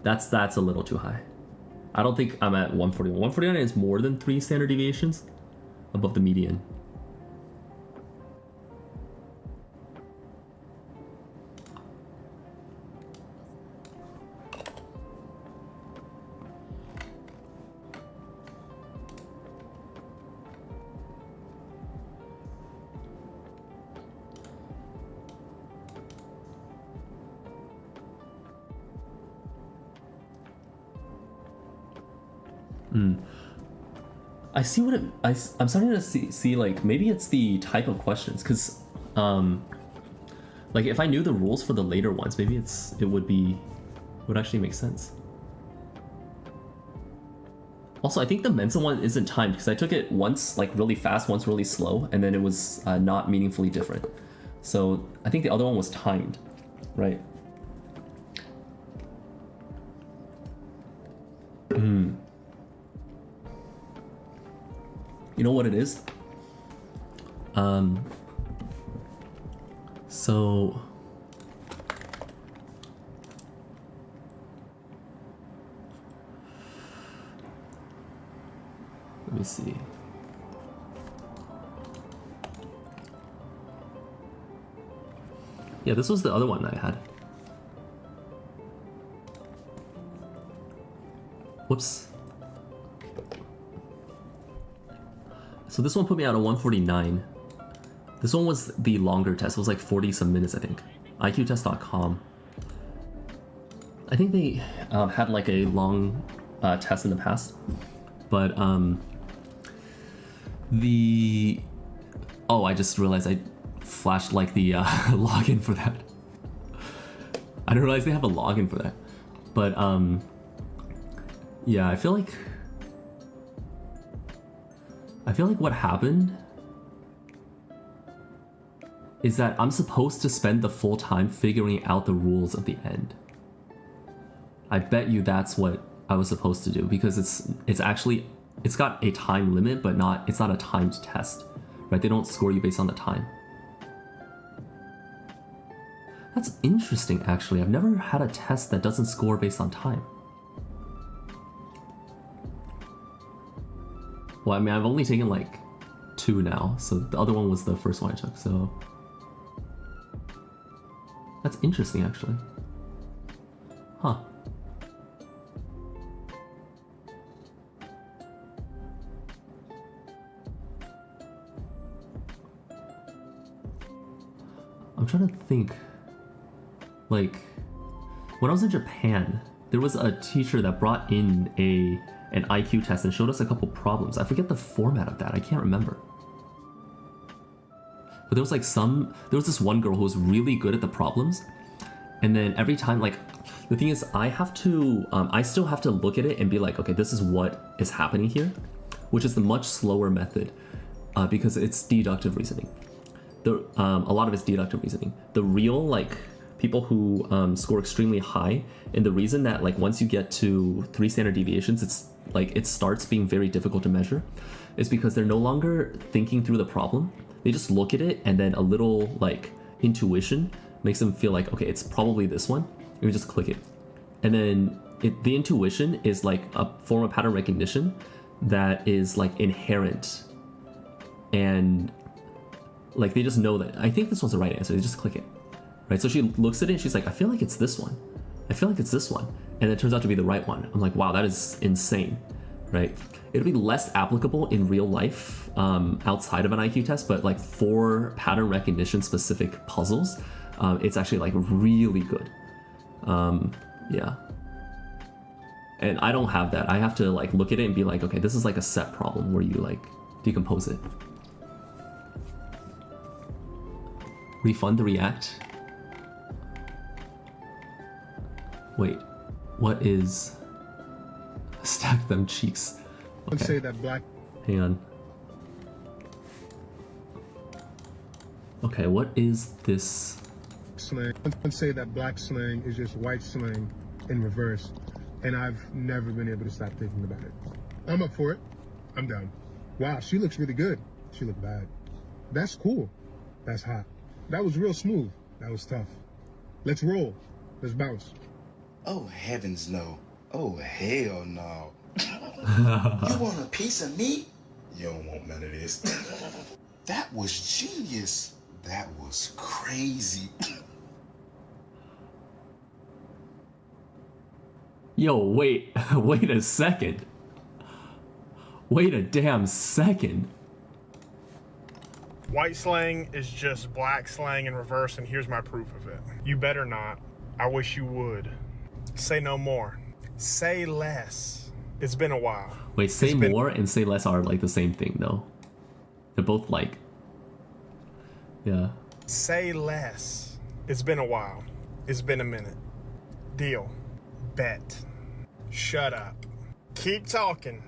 That's a little too high. I don't think I'm at 141. 149 is more than 3 standard deviations above the median. I see what I'm starting to see like maybe it's the type of questions, because like if I knew the rules for the later ones, maybe it would actually make sense. Also, I think the Mensa one isn't timed because I took it once like really fast, once really slow, and then it was not meaningfully different. So I think the other one was timed, right? You know what it is? So let me see. Yeah, this was the other one I had. Whoops. So this one put me out at 149. This one was the longer test. It was like 40 some minutes, I think. IQtest.com. I think they had like a long test in the past, but I just realized I flashed like the login for that. I didn't realize they have a login for that, but yeah, I feel like what happened is that I'm supposed to spend the full time figuring out the rules of the end. I bet you that's what I was supposed to do, because it's got a time limit, but it's not a timed test, right? They don't score you based on the time. That's interesting, actually. I've never had a test that doesn't score based on time. Well, I mean, I've only taken like 2 now, so the other one was the first one I took, so that's interesting, actually. Huh. I'm trying to think. Like, when I was in Japan, there was a teacher that brought in an IQ test and showed us a couple problems. I forget the format of that. I can't remember. But there was this one girl who was really good at the problems, and then every time, like, the thing is, I still have to look at it and be like, okay, this is what is happening here, which is the much slower method, because it's deductive reasoning. A lot of it's deductive reasoning. The real, like, people who score extremely high, and the reason that, like, once you get to 3 standard deviations, it's like it starts being very difficult to measure, is because they're no longer thinking through the problem. They just look at it, and then a little like intuition makes them feel like, okay, it's probably this one. And we just click it, and then the intuition is like a form of pattern recognition that is like inherent, and like they just know that I think this one's the right answer. They just click it, right? So she looks at it and she's like, I feel like it's this one. I feel like it's this one. And it turns out to be the right one. I'm like, wow, that is insane, right? It'll be less applicable in real life outside of an IQ test, but like for pattern recognition specific puzzles, it's actually like really good. Yeah. And I don't have that. I have to like look at it and be like, okay, this is like a set problem where you like decompose it. Refund the react. Wait, what is stack them cheeks? Okay. Let's say that black. Hang on. Okay, what is this? Slang. Let's say that black slang is just white slang in reverse, and I've never been able to stop thinking about it. I'm up for it. I'm down. Wow, she looks really good. She looked bad. That's cool. That's hot. That was real smooth. That was tough. Let's roll. Let's bounce. Oh, heavens no. Oh, hell no. You want a piece of me? You don't want none of this. That was genius. That was crazy. Yo, wait. Wait a second. Wait a damn second. White slang is just black slang in reverse, and here's my proof of it. You better not. I wish you would. Say no more. Say less. It's been a while. Wait, say more and say less are like the same thing, though. They're both like... Yeah. Say less. It's been a while. It's been a minute. Deal. Bet. Shut up. Keep talking.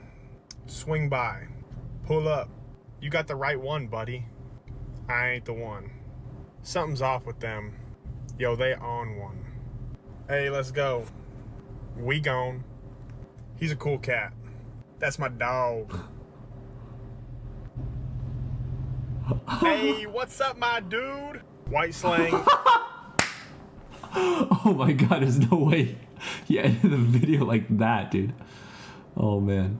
Swing by. Pull up. You got the right one, buddy. I ain't the one. Something's off with them. Yo, they on one. Hey, let's go. We gone. He's a cool cat. That's my dog. Hey, what's up, my dude? White slang. Oh my god, there's no way he edited the video like that, dude. Oh man.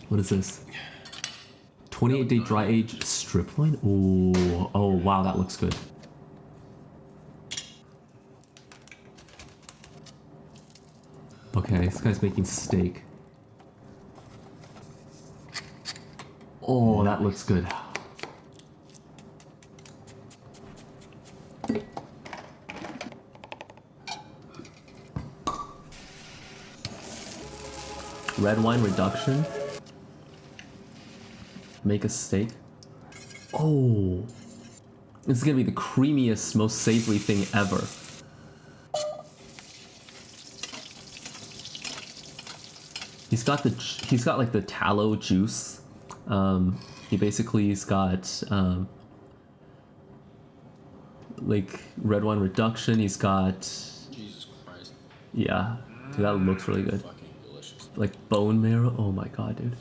What is this? 28-day dry age strip line? Ooh. Oh wow, that looks good. Okay, this guy's making steak. Oh, that looks good. Red wine reduction. Make a steak. Oh. This is gonna be the creamiest, most savory thing ever. He's got like the tallow juice. He basically's got like red wine reduction. He's got Jesus Christ. Yeah, dude, that looks really good. Fucking delicious. Like bone marrow. Oh my god, dude,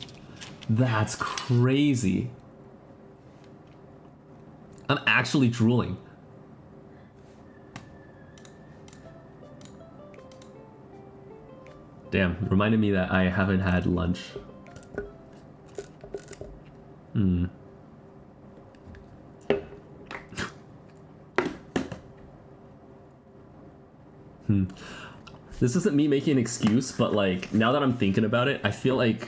that's crazy. I'm actually drooling. Damn, reminded me that I haven't had lunch. This isn't me making an excuse, but like now that I'm thinking about it, I feel like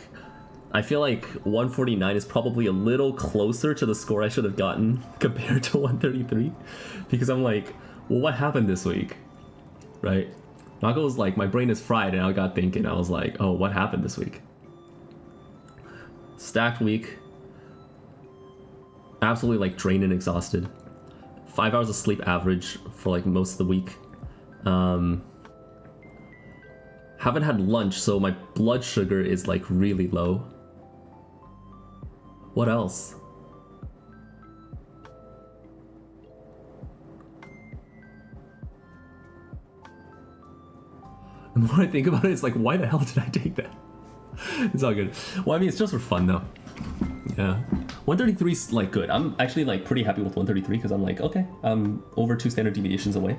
149 is probably a little closer to the score I should have gotten compared to 133, because I'm like, well, what happened this week, right? Nago was like, my brain is fried, and I got thinking, I was like, oh, what happened this week? Stacked week. Absolutely like drained and exhausted. 5 hours of sleep average for like most of the week. Haven't had lunch, so my blood sugar is like really low. What else? The more I think about it, it's like, why the hell did I take that? It's all good. Well, I mean, it's just for fun though. Yeah. 133 is like good. I'm actually like pretty happy with 133 because I'm like, okay, I'm over 2 standard deviations away.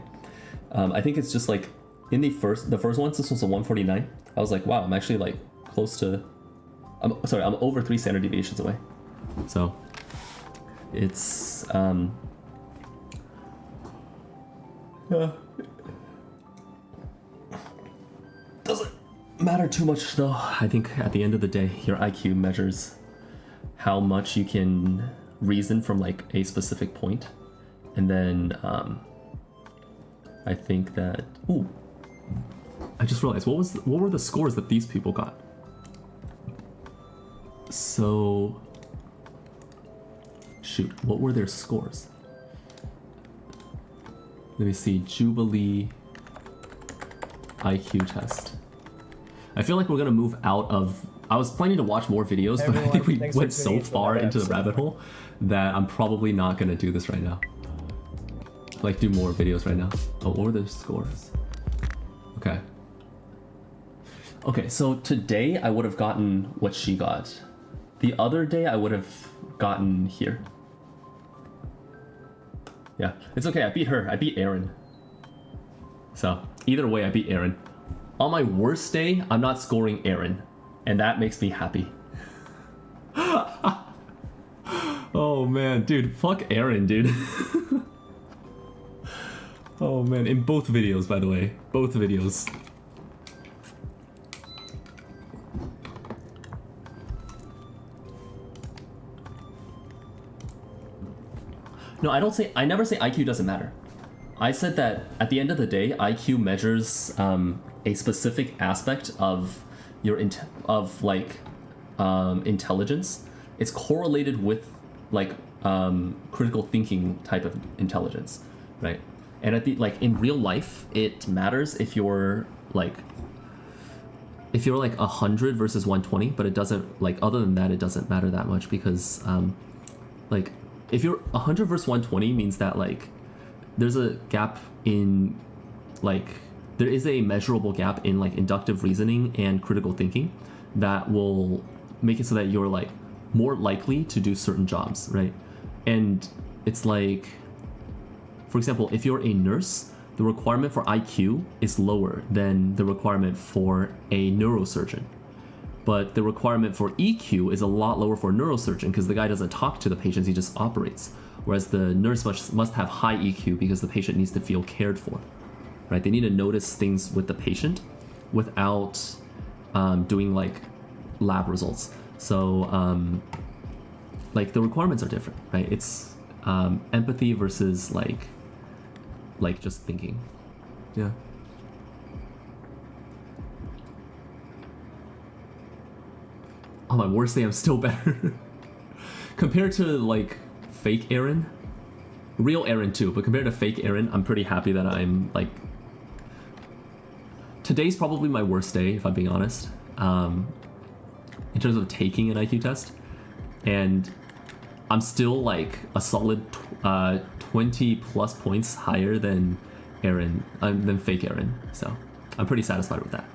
I think it's just like in the first one, this was a 149. I was like, wow, I'm actually like close to, I'm over 3 standard deviations away. So it's, yeah. Doesn't matter too much though. I think at the end of the day, your IQ measures how much you can reason from like a specific point. And then I think that, ooh, I just realized what were the scores that these people got? So shoot, what were their scores? Let me see. Jubilee IQ test. I feel like we're gonna move out of, I was planning to watch more videos, but I think we went so far into the rabbit hole that I'm probably not gonna do this right now. Like do more videos right now. Oh, what were the scores? Okay. Okay, so today I would have gotten what she got. The other day I would have gotten here. Yeah, it's okay. I beat her. I beat Aaron. So either way, I beat Aaron. On my worst day, I'm not scoring Aaron, and that makes me happy. Oh man, dude, fuck Aaron, dude. Oh man, in both videos, by the way, both videos. No, I never say IQ doesn't matter. I said that at the end of the day, IQ measures a specific aspect of your intelligence. It's correlated with like critical thinking type of intelligence, right? And at the in real life, it matters if you're like 100 versus 120, but it doesn't other than that, it doesn't matter that much because if you're 100 versus 120 means that there's a gap in there is a measurable gap in inductive reasoning and critical thinking that will make it so that you're more likely to do certain jobs, right? And it's for example, if you're a nurse, the requirement for IQ is lower than the requirement for a neurosurgeon. But the requirement for EQ is a lot lower for a neurosurgeon because the guy doesn't talk to the patients, he just operates. Whereas the nurse must have high EQ because the patient needs to feel cared for, right? They need to notice things with the patient without doing lab results. So the requirements are different, right? It's empathy versus just thinking. Yeah. On my worst day, I'm still better. Compared to fake Aaron, real Aaron too, but compared to fake Aaron, I'm pretty happy that I'm today's probably my worst day, if I'm being honest, in terms of taking an IQ test. And I'm still a solid 20 plus points higher than Aaron, than fake Aaron. So I'm pretty satisfied with that.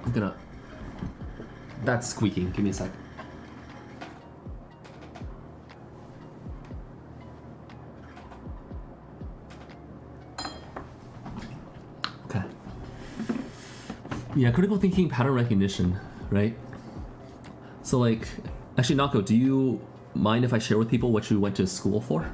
I'm gonna... That's squeaking. Give me a sec. Okay. Yeah, critical thinking, pattern recognition, right? So actually, Nako, do you mind if I share with people what you went to school for?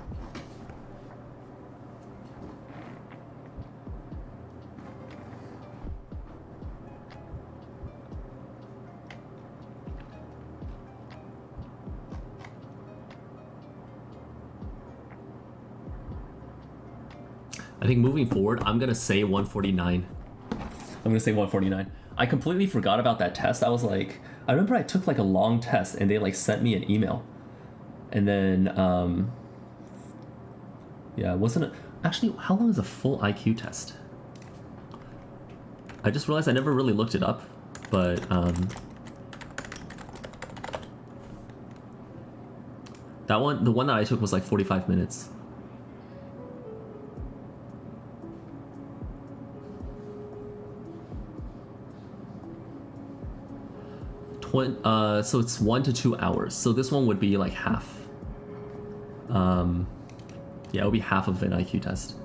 I think moving forward, I'm gonna say 149. I'm gonna say 149. I completely forgot about that test. I was I remember I took a long test and they sent me an email. And then, yeah, wasn't it? Actually, how long is a full IQ test? I just realized I never really looked it up, but, the one that I took was 45 minutes. So it's 1 to 2 hours. So this one would be half. Yeah, it would be half of an IQ test.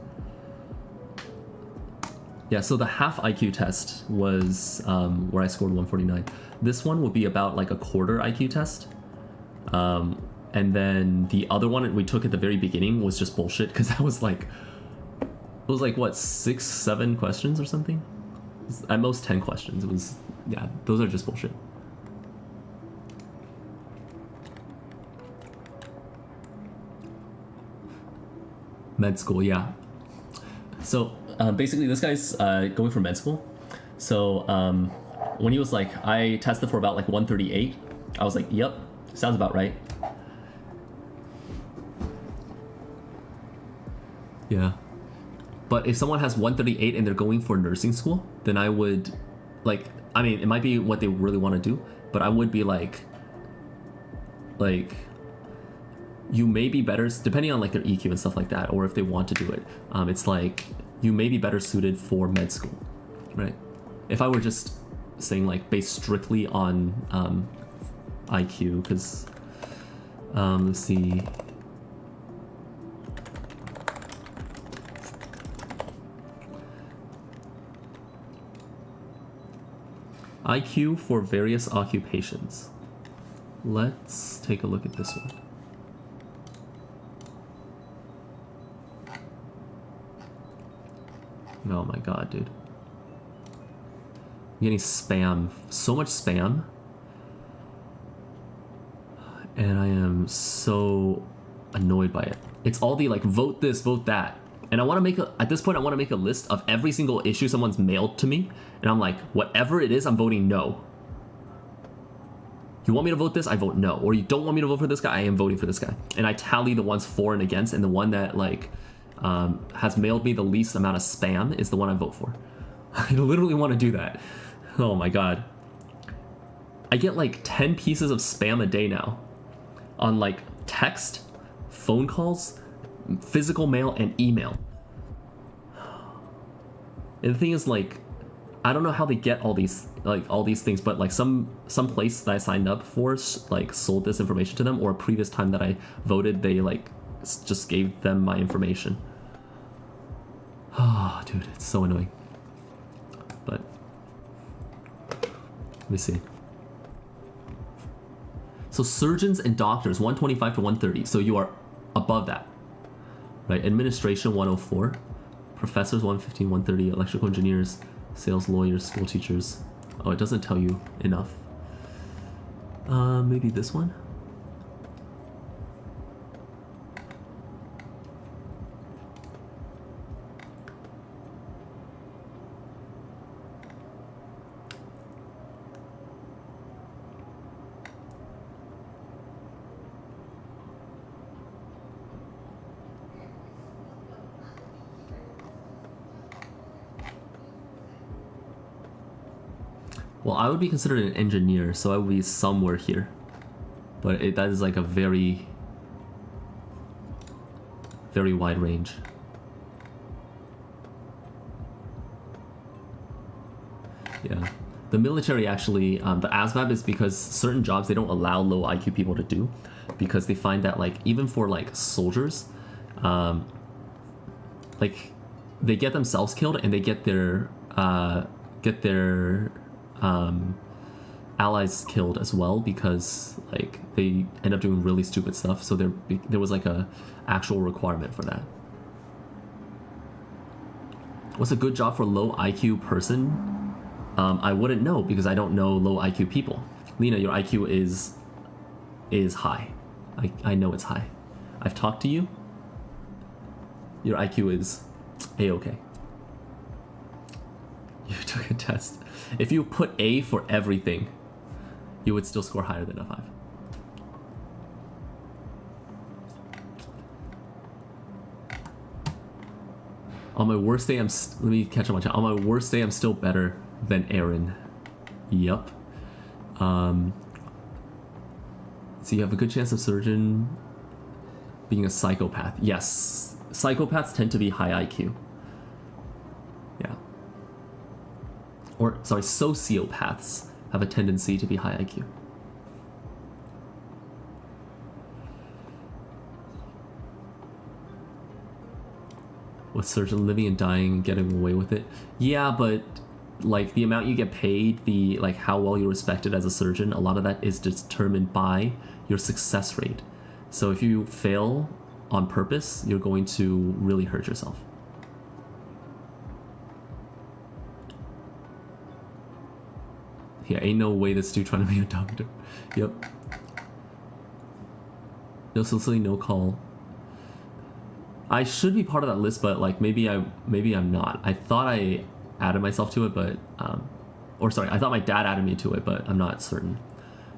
Yeah, so the half IQ test was where I scored 149. This one would be about a quarter IQ test. And then the other one we took at the very beginning was just bullshit because that was it was what, 6, 7 questions or something? At most 10 questions. It was, yeah, those are just bullshit. Med school, yeah. So basically this guy's going for med school. So when he was I tested for about 138, I was yep, sounds about right. Yeah. But if someone has 138 and they're going for nursing school, then I would I mean, it might be what they really want to do, but I would be you may be better, depending on their EQ and stuff like that, or if they want to do it. It's you may be better suited for med school, right? If I were just saying like based strictly on IQ, because let's see. IQ for various occupations. Let's take a look at this one. Oh my god, dude. I'm getting spam. So much spam. And I am so annoyed by it. It's all the like vote this, vote that. And I want to make a, at this point I want to make a list of every single issue someone's mailed to me. And I'm like, whatever it is, I'm voting no. You want me to vote this? I vote no. Or you don't want me to vote for this guy? I am voting for this guy. And I tally the ones for and against, and the one that like has mailed me the least amount of spam is the one I vote for. I literally want to do that. Oh my god. I get like 10 pieces of spam a day now on like text, phone calls, physical mail, and email. And the thing is, like, I don't know how they get all these things, but like some place that I signed up for like sold this information to them, or a previous time that I voted they like just gave them my information. Oh, dude, it's so annoying. But let me see. So surgeons and doctors 125 to 130. So you are above that, right? Administration 104, professors 115, 130, electrical engineers, sales, lawyers, school teachers. Oh, it doesn't tell you enough. Maybe this one. Well, I would be considered an engineer, so I would be somewhere here. But that is like a very, very wide range. Yeah. The military actually, the ASVAB is because certain jobs they don't allow low IQ people to do, because they find that like even for like soldiers, like they get themselves killed and they get their allies killed as well, because like they end up doing really stupid stuff. So there was like a actual requirement for that. What's a good job for low IQ person? I wouldn't know because I don't know low IQ people. Lena, your IQ is high. I know it's high. I've talked to you. Your IQ is A-okay. You took a test. If you put A for everything, you would still score higher than a 5. On my worst day, let me catch up on chat. On my worst day, I'm still better than Aaron. Yup. So you have a good chance of surgeon being a psychopath. Yes. Psychopaths tend to be high IQ. Yeah. Or, sorry, sociopaths have a tendency to be high IQ. With surgeon living and dying and getting away with it. Yeah, but like the amount you get paid, the like how well you're respected as a surgeon, a lot of that is determined by your success rate. So if you fail on purpose, you're going to really hurt yourself. Yeah, ain't no way this dude trying to be a doctor. Yep. No Sicily, no call. I should be part of that list, but like maybe I'm not. I thought I added myself to it, but or sorry, I thought my dad added me to it, but I'm not certain,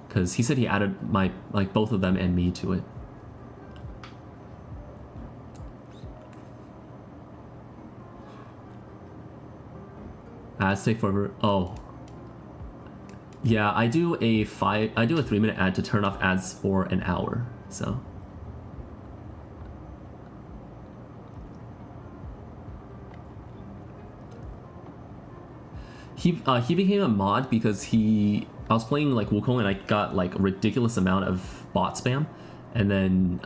because he said he added both of them and me to it. Ads take forever. Oh. Yeah, I do a 3-minute ad to turn off ads for an hour, so. he became a mod because I was playing like Wukong and I got like a ridiculous amount of bot spam, and then